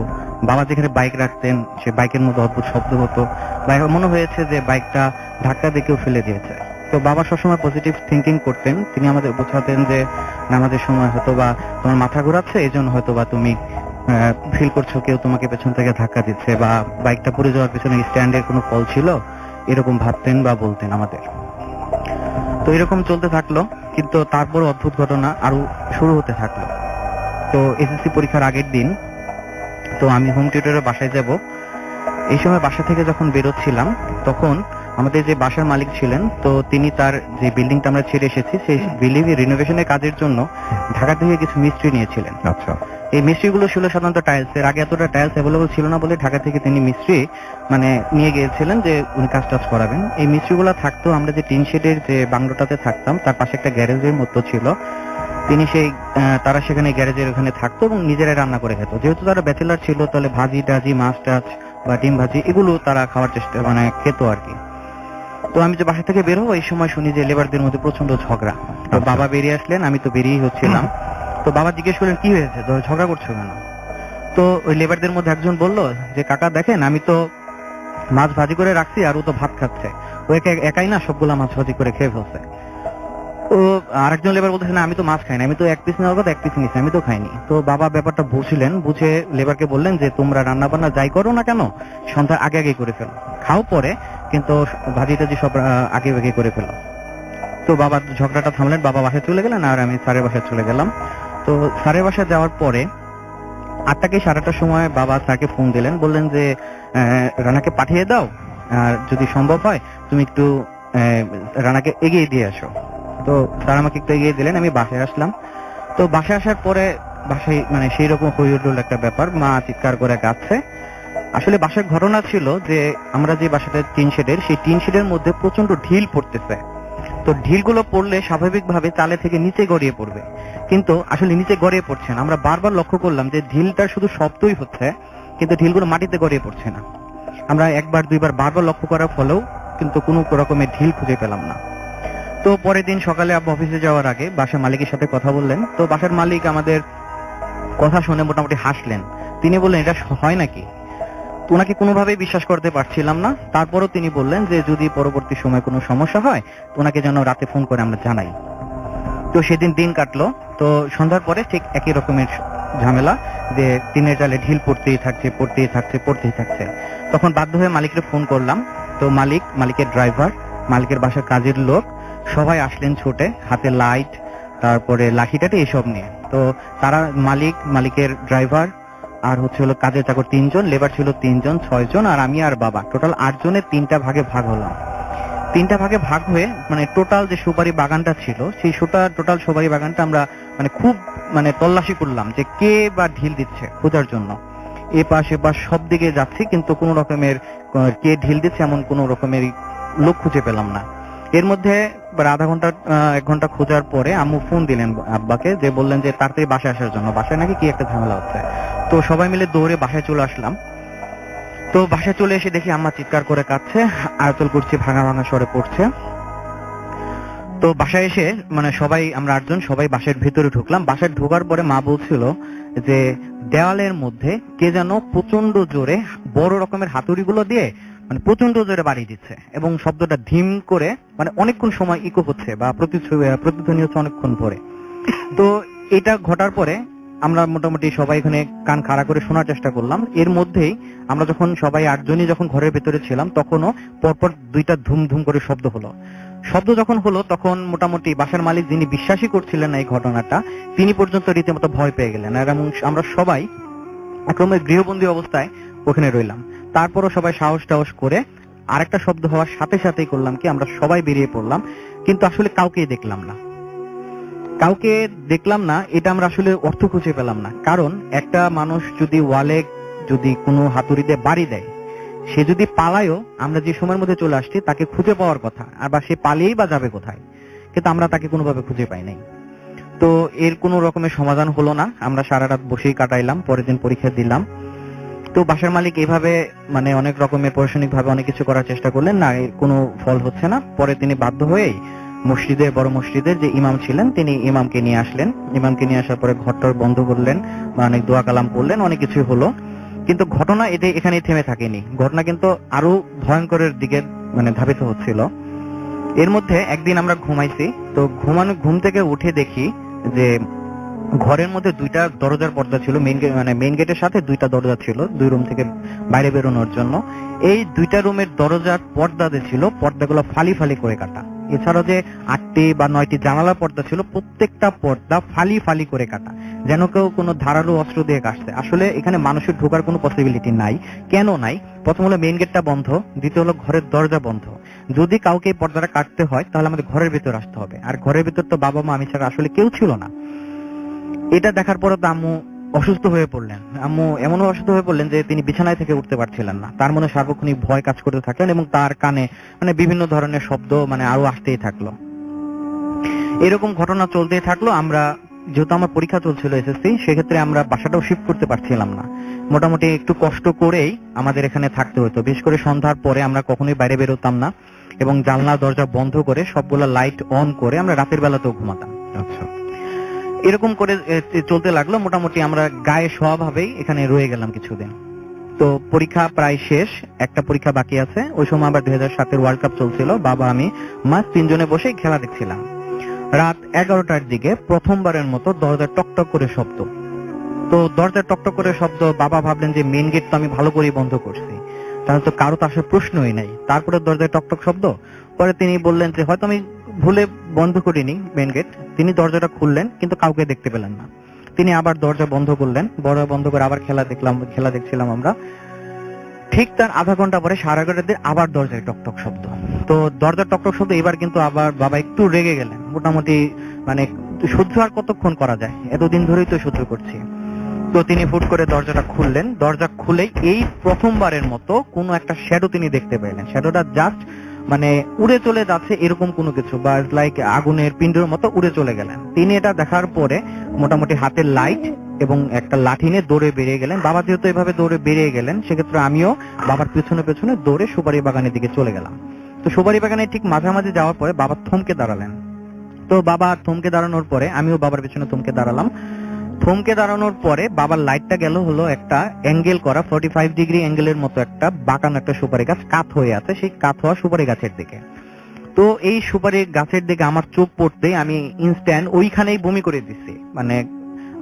S3: বাবা যেখানে বাইক রাখতেন সে বাইকের মধ্যে অদ্ভুত শব্দ হতো, বা মনে হয়েছে যে বাইকটা ধাক্কা দিয়ে কেউ ফেলে দিয়েছে। তো বাবা সবসময় পজিটিভ থিঙ্কিং করতেন। তিনি আমাদের বোঝাতেন যে নামাজের সময় হয়তো বা তোমার মাথা ঘোরাচ্ছে, এই জন্য হয়তো বা তুমি ফিল করছো কেউ তোমাকে পেছন থেকে ধাক্কা দিচ্ছে, বা বাইকটা পড়ে যাওয়ার পেছনে স্ট্যান্ডের কোনো ফল ছিল, এরকম ভাবতেন বা বলতেন আমাদের। তো এরকম চলতে থাকলো, কিন্তু তারপর অদ্ভুত ঘটনা আরো শুরু হতে থাকলো। তো এসএসসি পরীক্ষার আগের দিন তো আমি হোম টিউটরের বাসায় যাব। এই সময় বাসা থেকে যখন বেরোচ্ছিলাম তখন আমাদের যে বাসার মালিক ছিলেন, তো তিনি তার যে বিল্ডিংটা আমরা ছেড়ে এসেছি সেই বিল্ডিং এর রিনোভেশনের কাজের জন্য ঢাকা থেকে কিছু মিস্ত্রি নিয়েছিলেন।
S1: আচ্ছা,
S3: এই মিস্ত্রিগুলো ছিল সাধারণত টাইলসের। আগে এতটা টাইলস অ্যাভেলেবল ছিল না বলে ঢাকা থেকে তিনি মিস্ত্রি নিয়ে গিয়েছিলেন যে উনি কাজ টাজ করাবেন। এই মিস্ত্রিগুলো থাকতো আমরা যে টিন শেডের যে বাংলোটাতে থাকতাম তার পাশে একটা গ্যারেজের মতো ছিল। তারা সেখানে গ্যারেজের ওখানে থাকতো এবং নিজেরাই রান্না করে খেত। যেহেতু তারা ব্যাচেলার ছিল তাহলে ভাজি টাজি, মাছ টাছ বা ডিম ভাজি এগুলো তারা খাওয়ার চেষ্টা খেত আর কি। তো আমি যে বাসা থেকে বের হবো এই সময় শুনি যে লেবারদের মধ্যে প্রচন্ড ঝগড়া। তো বাবা বেরিয়ে আসলেন, আমি তো বেরিয়েই হচ্ছিলাম। তো বাবা জিজ্ঞেস করলেন কি হয়েছে, তো ঝগড়া করছো কেন? তো ওই লেবারদের মধ্যে একজন বলল যে কাকা দেখেন আমি তো মাছ ভাজি করে রাখছি আর ও তো ভাত খাচ্ছে, ও একাই না সবগুলা মাছ ভাজি করে খেয়ে ফেলছে। ও আরেকজন লেবার বলতেছে না আমি তো মাছ খাই না, আমি তো 1 পিস নেওয়ার কথা 1 পিস নিচ্ছি, আমি তো খাইনি। তো বাবা ব্যাপারটা বুঝলেন, বুঝে লেবারকে বললেন যে তোমরা রান্না বান্না যাই করো না কেন সন্ধ্যার আগে আগে করে ফেলো, খাও পরে, কিন্তু ভাজি টাজি সব আগে আগে করে ফেলো। তো বাবা ঝগড়াটা থামলেন, বাবা বাসায় চলে গেলেন আর আমি স্যারের বাসায় চলে গেলাম। তো স্যারের বাসায় যাওয়ার পরে 8টা কি 8:30টার সময় বাবা স্যারকে ফোন দিলেন, বললেন যে রানাকে পাঠিয়ে দাও, আর যদি সম্ভব হয় তুমি একটু রানাকে এগিয়ে দিয়ে আসো। তো স্যার আমাকে একটু এগিয়ে দিলেন, আমি বাসায় আসলাম। তো বাসায় আসার পরে বাসায় সেই রকম হইহুল্লোড় একটা ব্যাপার, মা চিৎকার করে কাঁদছে। আসলে বাসার ঘটনা ছিল যে আমরা যে বাসাটা টিন শেডের, সেই টিন শেডের মধ্যে প্রচন্ড ঢিল পড়তেছে। তো ঢিলগুলো পড়লে স্বাভাবিকভাবে চালে থেকে নিচে গড়িয়ে পড়বে, কিন্তু আসলে নিচে গড়িয়ে পড়ছে না। আমরা বারবার লক্ষ্য করলাম যে ঢিলটা শুধু শব্দই হচ্ছে, কিন্তু ঢিলগুলো মাটিতে গড়িয়ে পড়ছে না। আমরা 1বার 2বার বারবার লক্ষ্য করার ফলেও কিন্তু কোনো রকমের ঢিল খুঁজে পেলাম না। তো পরের দিন সকালে আব্বা অফিসে যাওয়ার আগে বাসার মালিকের সাথে কথা বললেন। তো বাসার মালিক আমাদের কথা শুনে মোটামুটি হাসলেন। তিনি বললেন এটা হয় নাকি? ওনাকে কোনোভাবেই বিশ্বাস করতে পারছিলাম না। তারপরও তিনি বললেন যে যদি পরবর্তী সময় কোনো সমস্যা হয় ওনাকে যেন রাতে ফোন করে আমরা জানাই। তো সেদিন দিন কাটলো। তো সন্ধ্যার পরে ঠিক একই রকমের ঝামেলা, যে টিনের চালে ঢিল পড়তেই থাকছে। তখন বাধ্য হয়ে মালিককে ফোন করলাম। তো মালিকের ড্রাইভার, মালিকের বাসার কাজের লোক সবাই আসলেন ছুটে, হাতে লাইট, তারপরে লাঠিটাটি এসব নিয়ে। তো তারা মালিকের ড্রাইভার আর হলো কাজের চাকর 3 জন, লেবার ছিল 3 জন, 6 জন, আর আমি আর বাবা, টোটাল 8 জনের 3টা ভাগে ভাগ হলাম। 3টা ভাগে ভাগ হয়ে মানে টোটাল যে সুপারি বাগানটা ছিল সেই টোটাল সুপারি বাগানটা আমরা মানে খুব মানে তল্লাশি করলাম যে কে বা ঢিল দিচ্ছে খোঁজার জন্য। এ পাশ এ পাশ সব দিকে যাচ্ছি, কিন্তু কোনো রকমের কে ঢিল দিচ্ছে এমন কোনো রকমের লোক খুঁজে পেলাম না। এর মধ্যে আধা ঘন্টা 1 ঘন্টা খোঁজার পরে আম্মু ফোন দিলেন আব্বাকে, যে বললেন যে তাড়াতাড়ি বাসায় আসার জন্য, বাসায় নাকি কি একটা ঝামেলা হচ্ছে। তো সবাই মিলে দৌড়ে বাসায় চলে আসলাম। তো বাসায় চলে এসে দেখি আম্মা চিৎকার করে কাঁদছে, আয়াতুল কুরসি ভাঙা ভাঙা স্বরে পড়ছে। তো বাসায় এসে মানে সবাই আমরা 8 জন সবাই বাসার ভিতরে ঢুকলাম। বাসায় ঢোকার পরে মা বলছিল যে দেওয়ালের মধ্যে কে যেন প্রচন্ড জোরে বড় রকমের হাতুড়িগুলো দিয়ে মানে প্রচন্ড জোরে বাড়ি দিচ্ছে, এবং শব্দটা ধিম করে মানে অনেকক্ষণ সময় ইকো হচ্ছে বা প্রতিধ্বনি হচ্ছে অনেকক্ষণ পরে। তো এটা ঘটার পরে আমরা মোটামুটি সবাই এখানে কান খাড়া করে শোনার চেষ্টা করলাম। এর মধ্যেই আমরা যখন সবাই 8 জনই যখন ঘরের ভেতরে ছিলাম, তখনও পরপর 2টা ধুম ধুম করে শব্দ হলো। শব্দ যখন হলো তখন মোটামুটি বাসার মালিক, যিনি বিশ্বাসই করছিলেন না এই ঘটনাটা, তিনি পর্যন্ত রীতিমতো ভয় পেয়ে গেলেন, এবং আমরা সবাই একরকমের গৃহবন্দী অবস্থায় ওখানে রইলাম। তারপরও সবাই সাহস করে আরেকটা শব্দ হওয়ার সাথে সাথেই করলাম কি, আমরা সবাই বেরিয়ে পড়লাম, কিন্তু আসলে কাউকেই দেখলাম না। এটা আমরা আসলে অর্থ খুঁজে পেলাম না, কারণ একটা মানুষ যদি ওয়ালে যদি কোনো হাতুড়িতে বাড়ি দেয়, সে যদি পালায়ও, আমরা যে সময়ের মধ্যে চলে আসছি তাকে খুঁজে পাওয়ার কথা, আর বা সে পালিয়েই বা যাবে কোথায়, কিন্তু আমরা তাকে কোনোভাবে খুঁজে পাই নাই। তো এর কোনো রকমের সমাধান হলো না, আমরা সারা রাত বসেই কাটাইলাম, পরের দিন পরীক্ষা দিলাম। তো বাসার মালিক এইভাবে মানে অনেক রকমের প্রশাসনিক ভাবে অনেক কিছু করার চেষ্টা করলেন, না এর কোনো ফল হচ্ছে না। পরে তিনি বাধ্য হয়েই বড় মসজিদের যে ইমাম ছিলেন, তিনি ইমামকে নিয়ে আসলেন। ইমামকে নিয়ে আসার পরে ঘরটর বন্ধ করলেন, অনেক দোয়া কালাম করলেন, অনেক কিছু হলো। কিন্তু ঘটনা এখানেই থেমে থাকেনি, ঘটনা কিন্তু আরো ভয়ঙ্করের দিকে মানে ধাবিত হচ্ছিল। এর মধ্যে একদিন আমরা ঘুমাইছি, তো ঘুম থেকে উঠে দেখি যে ঘরের মধ্যে 2টা দরজার পর্দা ছিল, মেইন গেটের সাথে 2টা দরজা ছিল 2 রুম থেকে বাইরে বেরোনোর জন্য। এই 2টা রুমের দরজার পর্দা যে ছিল, পর্দাগুলো ফালি ফালি করে কাটা। এছাড়াও যে 8টি বা 9টি জানালার পর্দা ছিল, প্রত্যেকটা পর্দা ফালি ফালি করে কাটা, যেন কেউ কোনো ধারালো অস্ত্র দিয়ে কাটছে। আসলে এখানে মানুষের ঢোকার কোনো পসিবিলিটি নাই। কেন নাই? প্রথম হলো মেইন গেটটা বন্ধ, দ্বিতীয় হলো ঘরের দরজা বন্ধ। যদি কাউকে এই পর্দাটা কাটতে হয় তাহলে আমাদের ঘরের ভিতর আসতে হবে, আর ঘরের ভিতর তো বাবা মা আমি ছাড়া আসলে কেউ ছিল না। এটা দেখার পরে তো আম্মু অসুস্থ হয়ে পড়লেন। আম্মু এমন অসুস্থ হয়ে পড়লেন যে তিনি বিছানায় থেকে উঠতে পারছিলেন না, তার মনে সার্বক্ষণিক ভয় কাজ করতে থাকলেন, এবং তার কানে মানে বিভিন্ন ধরনের শব্দ মানে আরো আসতেই থাকলো। এরকম ঘটনা চলতেই থাকলো। আমরা যেহেতু আমার পরীক্ষা চলছিল এসএসসি, সেক্ষেত্রে আমরা বাসাটাও শিফট করতে পারছিলাম না, মোটামুটি একটু কষ্ট করেই আমাদের এখানে থাকতে হতো। বিশেষ করে সন্ধ্যার পরে আমরা কখনোই বাইরে বেরোতাম না, এবং জানলা দরজা বন্ধ করে সবগুলা লাইট অন করে আমরা রাতের বেলাতেও ঘুমাতাম।
S1: আচ্ছা,
S3: এরকম করে চলতে লাগলো। মোটামুটি আমরা গায়ে স্বভাবেই এখানে রয়ে গেলাম কিছুদিন। তো পরীক্ষা প্রায় শেষ, একটা পরীক্ষা বাকি আছে। ওই সময় আবার 2007-এর ওয়ার্ল্ড কাপ চলছিল, বাবা আমি মা 3 জনে বসে খেলা দেখছিলাম। রাত 11টার দিকে প্রথমবারের মতো দরজা টকটক করে শব্দ। তো দরজা টকটক করে শব্দ, বাবা ভাবলেন যে মেইন গেট তো আমি ভালো করে বন্ধ করছি, তাহলে তো কারো তো আসার প্রশ্নই নাই। তারপরে দরজায় টকটক শব্দ, পরে তিনি বললেন যে হয়তো আমি ভুলে বন্ধ করিনি মেইন গেট। তিনি দরজাটা খুললেন, কিন্তু কাউকে দেখতে পেলেন না। তিনি আবার দরজা বন্ধ করলেন, বন্ধ করে আবার খেলা দেখছিলাম আমরা। ঠিক তার আধা ঘন্টা পরে 11:30 দিয়ে আবার দরজায় টকটক শব্দ। তো দরজার টকটক শব্দ এবার কিন্তু আবার বাবা একটু রেগে গেলেন। মোটামুটি মানে সহ্য আর কতক্ষণ করা যায়, এতদিন ধরেই তো সহ্য করছি। তো তিনি হুট করে দরজাটা খুললেন। দরজা খুলেই এই প্রথমবারের মতো কোনো একটা শ্যাডো তিনি দেখতে পেলেন। শ্যাডোটা জাস্ট মানে উড়ে চলে যাচ্ছে এরকম কোনো কিছু, বা লাইক আগুনের পিণ্ডের মতো উড়ে চলে গেলেন। তিনি এটা দেখার পরে মোটামুটি হাতের লাইট এবং একটা লাঠি নিয়ে দৌড়ে বেরিয়ে গেলেন। বাবা যেহেতু এভাবে দৌড়ে বেরিয়ে গেলেন, সেক্ষেত্রে আমিও বাবার পেছনে দৌড়ে সুপারি বাগানের দিকে চলে গেলাম। তো সুপারি বাগানে ঠিক মাঝামাঝি যাওয়ার পরে বাবা থমকে দাঁড়ালেন। তো বাবা থমকে দাঁড়ানোর পরে আমিও বাবার পেছনে থমকে দাঁড়ালাম। থমকে দাঁড়ানোর পরে বাবার লাইটটা গেল হলো একটা অ্যাঙ্গেল করা 45 ডিগ্রি অ্যাঙ্গেলের মতো একটা বাঁকানো একটা সুপারি গাছ কাত হয়ে আছে, সেই কাত হওয়া সুপারি গাছের দিকে। তো এই সুপারি গাছের দিকে আমার চোখ পড়তেই আমি ইনস্ট্যান্ট ওইখানেই বমি করে দিচ্ছি, মানে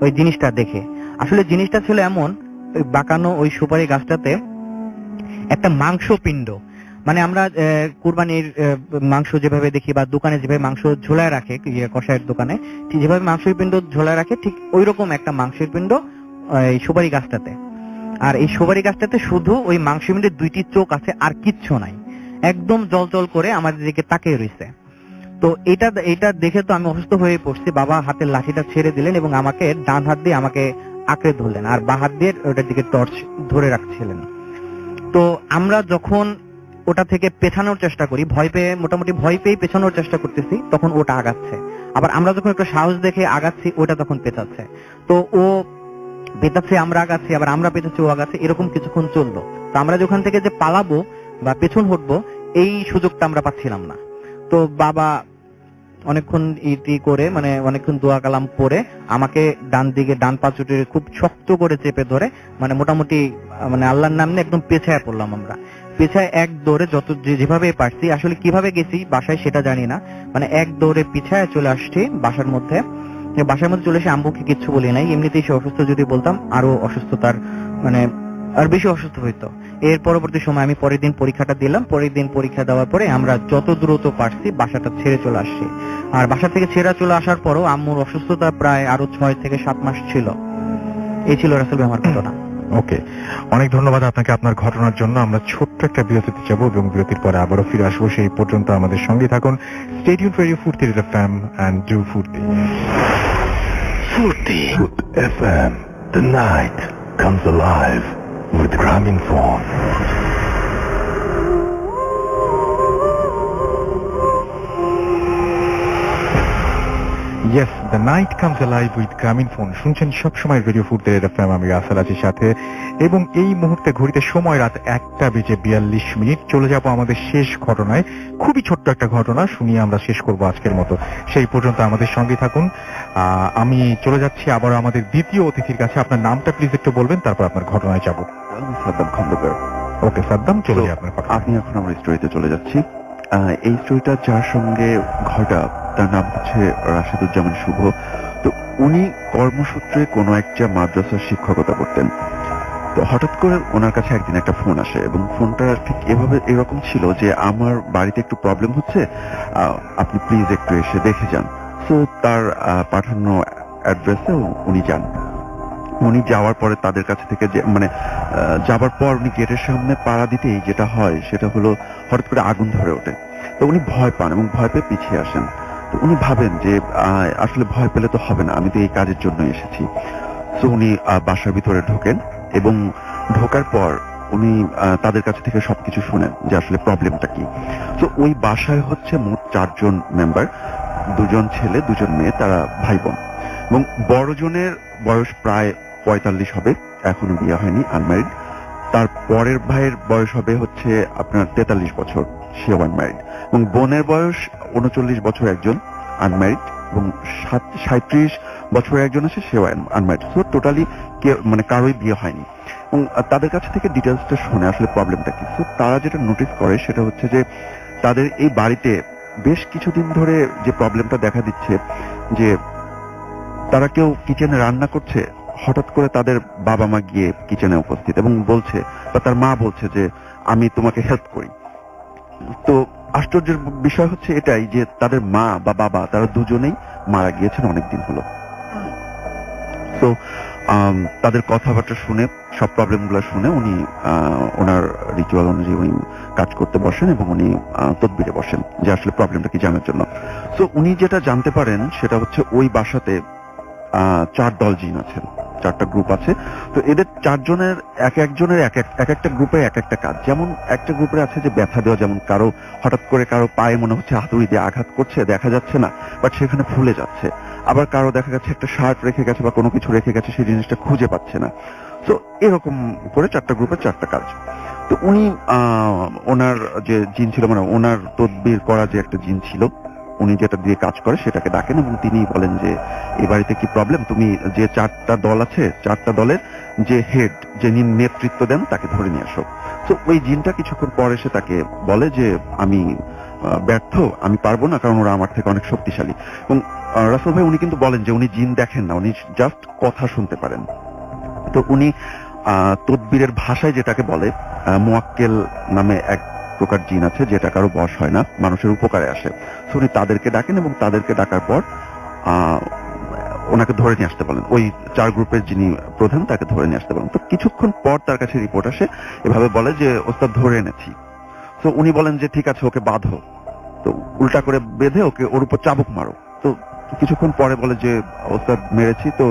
S3: ওই জিনিসটা দেখে। আসলে জিনিসটা ছিল এমন, ওই বাঁকানো ওই সুপারি গাছটাতে একটা মাংসপিণ্ড,
S4: মানে আমরা কুরবানির মাংস যেভাবে দেখি বা দোকানে যেভাবে মাংস ঝোলায় রাখে কষায়ের দোকানে, ঠিক যেভাবে মাংসের পিণ্ড ঝোলায় রাখে, ঠিক ওইরকম একটা মাংসের পিণ্ড এই সুপারি গাছটাতে। আর এই সুপারি গাছটাতে শুধু ওই মাংসের পিণ্ডের 2টি চোখ আছে, আর কিচ্ছু নাই, একদম জল জল করে আমাদের দিকে তাকিয়ে রয়েছে। তো এটা দেখে তো আমি অসুস্থ হয়ে পড়ছি। বাবা হাতের লাঠিটা ছেড়ে দিলেন এবং আমাকে ডান হাত দিয়ে আমাকে আঁকড়ে ধরলেন, আর বাঁ হাত দিয়ে ওটার দিকে টর্চ ধরে রাখছিলেন। তো আমরা যখন ওটা থেকে পেছানোর চেষ্টা করি, মোটামুটি ভয় পেয়ে পেছানোর চেষ্টা করতেছি, তখন ওটা আগাচ্ছে। আবার আমরা যখন একটু সাহস দেখে আগাচ্ছি, ওটা তখন পেছাচ্ছে। তো ও পেছাচ্ছে, আমরা আগাচ্ছি, আবার আমরা পেছাচ্ছি, ও আগাচ্ছে, এরকম কিছুক্ষণ চললো। তো আমরা যখন থেকে যে পালাবো বা পেছন হটবো, এই সুযোগটা আমরা পাচ্ছিলাম না। তো বাবা অনেকক্ষণ ইতি করে, মানে অনেকক্ষণ দোয়া কালাম পরে আমাকে ডান পা চুটে খুব শক্ত করে চেপে ধরে, মানে মোটামুটি মানে আল্লাহর নাম নিয়ে একদম পেছায় পড়লাম আমরা। পেছায় এক দৌড়ে যেভাবে পারছি, আসলে কিভাবে গেছি বাসায় সেটা জানি না, মানে এক দৌড়ে পিছায় চলে আসছি বাসার মধ্যে চলে এসে আম্মুকে কিচ্ছু বলি নাই। এমনিতেই সে অসুস্থ, যদি বলতাম আরো অসুস্থতার মানে আর বেশি অসুস্থ হইতো। এর পরবর্তী সময় আমি পরের দিন পরীক্ষাটা দিলাম। পরের দিন পরীক্ষা দেওয়ার পরে আমরা যত দ্রুত পারছি বাসাটা ছেড়ে চলে আসছি। আর বাসা থেকে ছেড়ে চলে আসার পরও আম্মুর অসুস্থতা প্রায় আরো 6 থেকে 7 মাস ছিল। এই ছিল রাসেল ভাই আমার ঘটনা।
S1: ওকে, অনেক ধন্যবাদ আপনাকে আপনার ঘটনার জন্য। আমরা ছোট্ট একটা বিরতিতে যাবো এবং বিরতির পরে আবারও ফিরে আসবো। সেই পর্যন্ত আমাদের সঙ্গে থাকুন। স্টে টিউনড ফর ফুর্তি এফএম এন্ড ডু ফুর্তি।
S5: Furti FM. The night comes alive with Graminphone.
S1: Yes, the night comes alive with Graminphone. শুনছেন সবসময় রেডিও ফুর্তি এফএম, আমি রাসেল আছি সাথে। এবং এই মুহূর্তে ঘড়িতে সময় রাত 1:42। চলে যাব আমাদের শেষ ঘটনায়। খুবই ছোট্ট একটা ঘটনা শুনিয়ে আমরা শেষ করব আজকের মতো। সেই পর্যন্ত আমাদের সঙ্গে থাকুন। আমি চলে যাচ্ছি আবার আমাদের দ্বিতীয় অতিথির কাছে। আপনার নামটা প্লিজ একটু বলবেন, তারপর আপনার ঘটনায় যাব।
S6: সাদ্দাম খন্দকার।
S1: ওকে সাদ্দাম, চলে যাই আপনার কথা।
S6: আমি এখন আমার স্টোরিতে চলে যাচ্ছি। এই স্টোরিটা যার সঙ্গে ঘটা তার নাম হচ্ছে রাশেদুজ্জামান শুভ। তো উনি কর্মসূত্রে কোনো একটা মাদ্রাসার শিক্ষকতা করতেন। তো হঠাৎ করে ওনার কাছে একদিন একটা ফোন আসে এবং ফোনটা ঠিক এরকম ছিল যে আমার বাড়িতে একটু প্রবলেম হচ্ছে, আপনি প্লিজ একটু এসে দেখে যান। তো তার পাঠানো অ্যাড্রেসে উনি যান। উনি যাওয়ার পরে তাদের কাছে থেকে যাবার পর উনি গেটের সামনে পাড়া দিতেই যেটা হয় সেটা হলো হঠাৎ করে আগুন ধরে ওঠে। তো উনি ভয় পান এবং ভয় পেয়ে পিছিয়ে আসেন। তো উনি ভাবেন যে আসলে ভয় পেলে তো হবে না, আমি তো এই কাজের জন্য এসেছি। তো উনি বাসার ভিতরে ঢোকেন এবং ঢোকার পর উনি তাদের কাছ থেকে সবকিছু শুনেন যে আসলে প্রবলেমটা কি। তো ওই বাসায় হচ্ছে মোট 4 জন মেম্বার, 2 জন ছেলে 2 জন মেয়ে, তারা ভাই বোন। এবং বড় জনের বয়স প্রায় 45 হবে, এখনো বিয়ে হয়নি, আনম্যারিড। তার পরের ভাইয়ের বয়স হবে হচ্ছে আপনার 43 বছর, সেও আনম্যারিড। এবং বোনের বয়স 39 বছর একজন, আনম্যারিড, এবং 37 বছর একজন আছে, সেও আনম্যারিড। সো টোটালি কারোই বিয়ে হয়নি। এবং তাদের কাছ থেকে ডিটেলসটা শুনে আসলে প্রবলেমটা কি। সো তারা যেটা নোটিস করে সেটা হচ্ছে যে তাদের এই বাড়িতে বেশ কিছুদিন ধরে যে প্রবলেমটা দেখা দিচ্ছে যে তারা কেউ কিচেনে রান্না করছে, হঠাৎ করে তাদের বাবা মা গিয়ে কিচেনে উপস্থিত এবং বলছে, বা তার মা বলছে যে আমি তোমাকে হেল্প করি। তো আশ্চর্যের বিষয় হচ্ছে এটাই যে তাদের মা বা বাবা তারা দুজনেই মারা গিয়েছেন অনেকদিন হলো। তো তাদের কথাবার্তা শুনে, সব প্রবলেম গুলো শুনে উনি ওনার রিচুয়াল অনুযায়ী উনি কাজ করতে বসেন এবং উনি তদবিরে বসেন যে আসলে প্রবলেমটা কি জানার জন্য। তো উনি যেটা জানতে পারেন সেটা হচ্ছে ওই বাসাতে 4 দল জিন আছেন, 4টা গ্রুপ আছে। তো এদের 4 জনের এক একজনের এক একটা গ্রুপে এক একটা কাজ। যেমন একটা গ্রুপে আছে যে ব্যথা দেওয়া, যেমন হঠাৎ করে কারো পায়ে মনে হচ্ছে হাতুড়ি দিয়ে আঘাত করছে, দেখা যাচ্ছে না বাট সেখানে ফুলে যাচ্ছে। আবার কারো দেখা যাচ্ছে একটা শার্ট রেখে গেছে বা কোনো কিছু রেখে গেছে, সেই জিনিসটা খুঁজে পাচ্ছে না। তো এরকম করে 4টা গ্রুপে 4টা কাজ। তো উনি ওনার যে জিন ছিল, ওনার তদবির করা যে একটা জিন ছিল, উনি যেটা দিয়ে কাজ করে সেটাকে ডাকেন এবং তিনি বলেন যে এই বাড়িতে কি প্রবলেম, তুমি যে 4টা দল আছে 4টা দলের যে হেড, যে নেতৃত্ব দেন তাকে ধরে নিয়ে আসো। তো ওই জিনটা কিছুক্ষণ পর এসে তাকে বলে যে আমি ব্যর্থ, আমি পারবো না, কারণ ওরা আমার থেকে অনেক শক্তিশালী। এবং রাসেল ভাই উনি কিন্তু বলেন যে উনি জিন দেখেন না, উনি জাস্ট কথা শুনতে পারেন। তো উনি তদবিরের ভাষায় যেটাকে বলে মুয়াক্কেল নামে এক প্রকার জিন আছে যেটা কারো বশ হয় না, মানুষের উপকারে আসে। তো উনি তাদেরকে ডাকেন এবং তাদেরকে ডাকার পর ওনাকে ধরে নিয়ে আসতে বলেন। ওই 4 গ্রুপের যিনি প্রধান তাকে ধরে নিয়ে আসতে বলেন। তো কিছুক্ষণ পর তার কাছে রিপোর্ট আসে, এভাবে বলে যে ওস্তাদ ধরে এনেছি। তো উনি বলেন যে ঠিক আছে, ওকে বাঁধো। তো উল্টা করে বেঁধে ওর উপর চাবুক মারো। তো কিছুক্ষণ পরে বলে যে ওস্তাদ মেরেছি। তো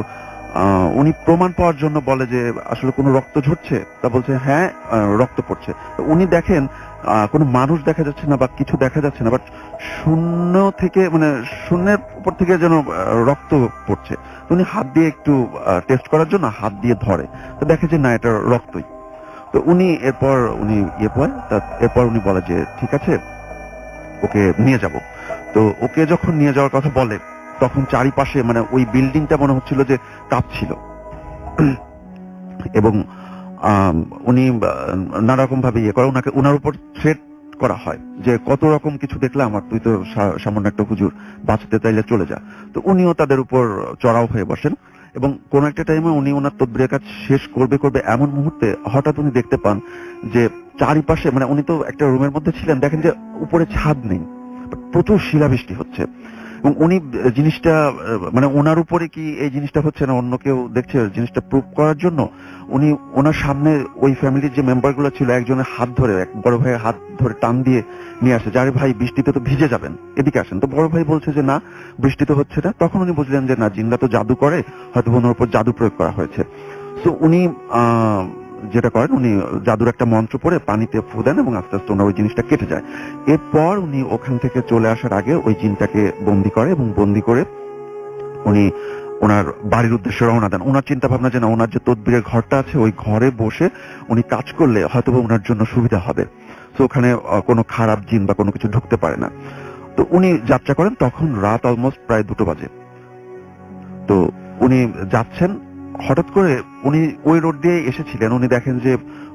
S6: উনি প্রমাণ পাওয়ার জন্য বলে যে আসলে কোনো রক্ত ঝরছে? তা বলছে হ্যাঁ, রক্ত পড়ছে। তো উনি দেখেন কোনো মানুষ দেখা যাচ্ছে না বা কিছু দেখা যাচ্ছে না, বাট শূন্য থেকে মানে শূন্যের উপর থেকে যেন রক্ত পড়ছে। তো উনি হাত দিয়ে একটু টেস্ট করার জন্য হাত দিয়ে ধরে, তো দেখে যে না, এটা রক্তই। তো উনি এরপর এরপর উনি বলে যে ঠিক আছে, ওকে নিয়ে যাব। তো ওকে যখন নিয়ে যাওয়ার কথা বলে তখন চারিপাশে মানে ওই বিল্ডিংটা মনে হচ্ছিল যে কাঁপছিল এবং উনি নানা রকম ভাবে ইয়ে করে, ওনার উপর থ্রেট করা হয় যে কত রকম কিছু দেখলে আমার, তুই তো সামান্য একটা হুজুর, বাঁচতে চাইলে চলে যা। তো উনিও তাদের উপর চড়াও হয়ে বসেন এবং কোন একটা টাইমে উনি ওনার তদবিরের কাজ শেষ করবে এমন মুহূর্তে হঠাৎ উনি দেখতে পান যে চারিপাশে মানে উনি তো একটা রুমের মধ্যে ছিলেন, দেখেন যে উপরে ছাদ নেই, প্রচুর শিলাবৃষ্টি হচ্ছে এবং উনি জিনিসটা মানে ওনার উপরে কি এই জিনিসটা হচ্ছে না অন্য কেউ দেখছে, জিনিসটা প্রুভ করার জন্য উনি ওনার সামনে ওই ফ্যামিলির যে মেম্বার গুলো ছিল একজনের হাত ধরে, এক বড় ভাইয়ের হাত ধরে টান দিয়ে নিয়ে আসে, যারে ভাই বৃষ্টিতে তো ভিজে যাবেন, এদিকে আসেন। তো বড় ভাই বলছে যে না, বৃষ্টিতে হচ্ছে না। তখন উনি বুঝলেন যে না, জিন্না তো জাদু করে, হয়তো ওনার উপর জাদু প্রয়োগ করা হয়েছে। তো উনি যেটা করেন, উনি জাদুর একটা মন্ত্র পড়ে পানিতে ফু দেন এবং আস্তে আস্তে ওনার ওই জিনিসটা কেটে যায়। এরপর উনি ওখান থেকে চলে আসার আগে ওই জিনটাকে বন্দি করে এবং বন্দি করে উনি ওনার বাড়ির উদ্দেশ্যে রওনা দেন। ওনার চিন্তা ভাবনা যে না, ওনার যে তদবিরের ঘরটা আছে ওই ঘরে বসে উনি কাজ করলে হয়তো ওনার জন্য সুবিধা হবে। তো ওখানে কোনো খারাপ জিন বা কোনো কিছু ঢুকতে পারে না। তো উনি যাত্রা করেন, তখন রাত অলমোস্ট প্রায় 2টো বাজে। তো উনি যাচ্ছেন, হঠাৎ করে উনি ওই রোড দিয়ে এসেছিলেন, উনি দেখেন যে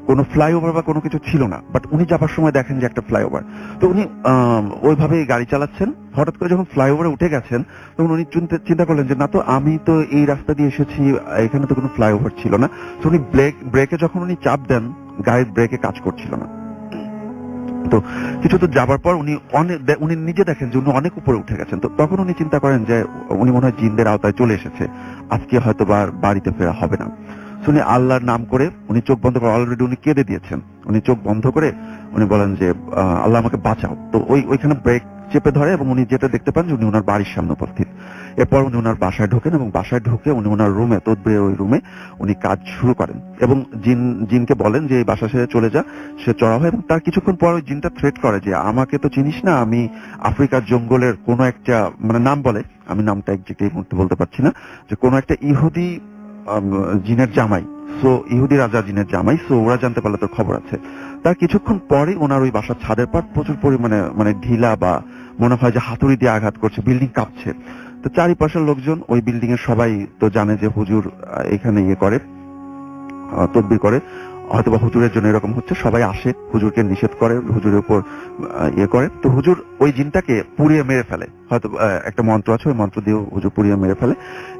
S6: কোনো ফ্লাইওভার বা কোনো কিছু ছিল না, বাট উনি যাবার সময় দেখেন যে একটা ফ্লাইওভার। তো উনি ওইভাবে গাড়ি চালাচ্ছেন, হঠাৎ করে যখন ফ্লাইওভারে উঠে গেছেন তখন উনি চিন্তা করলেন যে না, তো আমি তো এই রাস্তা দিয়ে এসেছি, এখানে তো কোনো ফ্লাইওভার ছিল না। তো উনি ব্রেকে যখন উনি চাপ দেন, গাড়ির ব্রেকে কাজ করছিল না। তো কিছু তো যাবার পর উনি নিজে দেখেন যে উনি অনেক উপরে উঠে গেছেন। তো তখন উনি চিন্তা করেন যে উনি মনে হয় জিনদের আওতায় চলে এসেছে, আজকে হয়তো বাড়িতে ফেরা হবে না। উনি আল্লাহর নাম করে উনি চোখ বন্ধ করে, অলরেডি উনি কেঁদে দিয়েছেন, উনি চোখ বন্ধ করে উনি বলেন যে আল্লাহ আমাকে বাঁচাও। তো ওইখানে ব্রেক চেপে ধরে এবং উনি যেটা দেখতে পান যে উনি ওনার বাড়ির সামনে উপস্থিত। এরপর উনি ওনার বাসায় ঢোকেন এবং বাসায় ঢুকে উনি ওনার রুমে, তদবিরের ওই রুমে উনি কাজ শুরু করেন এবং জিনকে বলেন যে এই বাসা ছেড়ে চলে যা। সে চড়া হয় এবং তার কিছুক্ষণ পর ওই জিনটা থ্রেট করে যে আমাকে তো চিনিস না, আমি আফ্রিকার জঙ্গলের কোনো একটা মানে নাম বলে, আমি নামটা একজ্যাক্ট এই মুহূর্তে বলতে পারছি না, যে কোনো একটা ইহুদি জিনের জামাই, সো ইহুদি রাজা জিনের জামাই, সো ওরা জানতে পারলে তোর খবর আছে। তার কিছুক্ষণ পরে ওনার ওই বাসার ছাদের পাট প্রচুর পরিমাণে মানে ঢিলা বা মনে হয় যে হাতুড়ি দিয়ে আঘাত করছে, বিল্ডিং কাঁপছে। তো চারিপাশের লোকজন, ওই বিল্ডিং এর সবাই তো জানে যে হুজুর এখানে ইয়ে করে, তদবির করে, হয়তোবা হুজুরের জন্য এরকম হচ্ছে, সবাই আসে, হুজুরকে নিষেধ করে, হুজুরের উপর ইয়ে করে। তো হুজুর ওই জিনটাকে পুড়িয়ে মেরে ফেলে, হয়তো একটা মন্ত্র আছে, ওই মন্ত্র দিয়ে হুজুর পুড়িয়ে মেরে ফেলে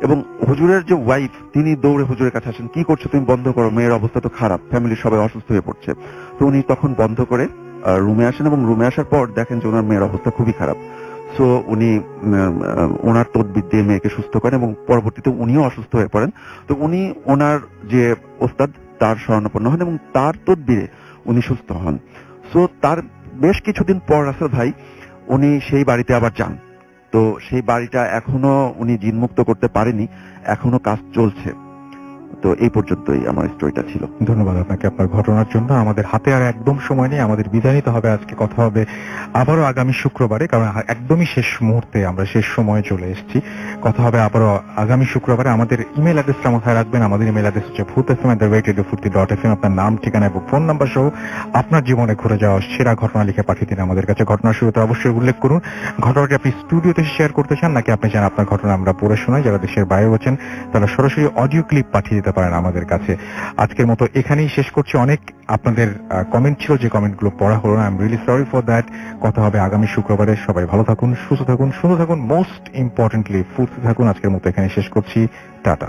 S6: এবং হুজুরের যে ওয়াইফ তিনি দৌড়ে হুজুরের কাছে আসেন, কি করছো তুমি, বন্ধ করো, মেয়ের অবস্থা তো খারাপ, ফ্যামিলির সবাই অসুস্থ হয়ে পড়ছে। তো উনি তখন বন্ধ করে রুমে আসেন এবং রুমে আসার পর দেখেন যে ওনার মেয়ের অবস্থা খুবই খারাপ। সো উনি ওনার তদবির দিয়ে মেয়েকে সুস্থ করেন এবং পরবর্তীতে উনিও অসুস্থ হয়ে পড়েন। তো উনি ওনার যে ওস্তাদ তার শরণাপন্ন হন এবং তার তদবিরে উনি সুস্থ হন। সো তার বেশ কিছুদিন পর রাসেল ভাই উনি সেই বাড়িতে আবার যান। তো সেই বাড়িটা এখনো উনি জিনমুক্ত করতে পারেনি, এখনো কাজ চলছে। তো এই পর্যন্তই আমার স্টোরিটা ছিল।
S1: ধন্যবাদ আপনাকে আপনার ঘটনার জন্য। আমাদের হাতে আর একদম সময় নেই, আমাদের বিদায় নিতে হবে। আজকে কথা হবে আবারও আগামী শুক্রবারে, কারণ একদমই শেষ মুহূর্তে আমরা শেষ সময়ে চলে এসেছি। কথা হবে আবারও আগামী শুক্রবারে। আমাদের ইমেল অ্যাড্রেসটা মাথায় রাখবেন, আমাদের ইমেল অ্যাড্রেস হচ্ছে bhutfm@radiofurti.fm। আপনার নাম, ঠিকানা এবং ফোন নাম্বার সহ আপনার জীবনে ঘুরে যাওয়া সেরা ঘটনা লিখে পাঠিয়ে দিন আমাদের কাছে। ঘটনার শুরুতে অবশ্যই উল্লেখ করুন ঘটনাটি আপনি স্টুডিওতে শেয়ার করতে চান নাকি আপনি চান আপনার ঘটনা আমরা পড়ে শোনাই। যারা দেশের বাইরে আছেন তারা সরাসরি অডিও ক্লিপ পাঠিয়ে দিতে পারেন আমাদের কাছে। আজকের মতো এখানেই শেষ করছি। অনেক আপনাদের কমেন্ট ছিল, যে কমেন্টগুলো পড়া হলো না, I am really sorry for that. কথা হবে আগামী শুক্রবারে। সবাই ভালো থাকুন, সুস্থ থাকুন, মোস্ট ইম্পর্টেন্টলি ফুর্তি থাকুন। আজকের মতো এখানে শেষ করছি, টাটা।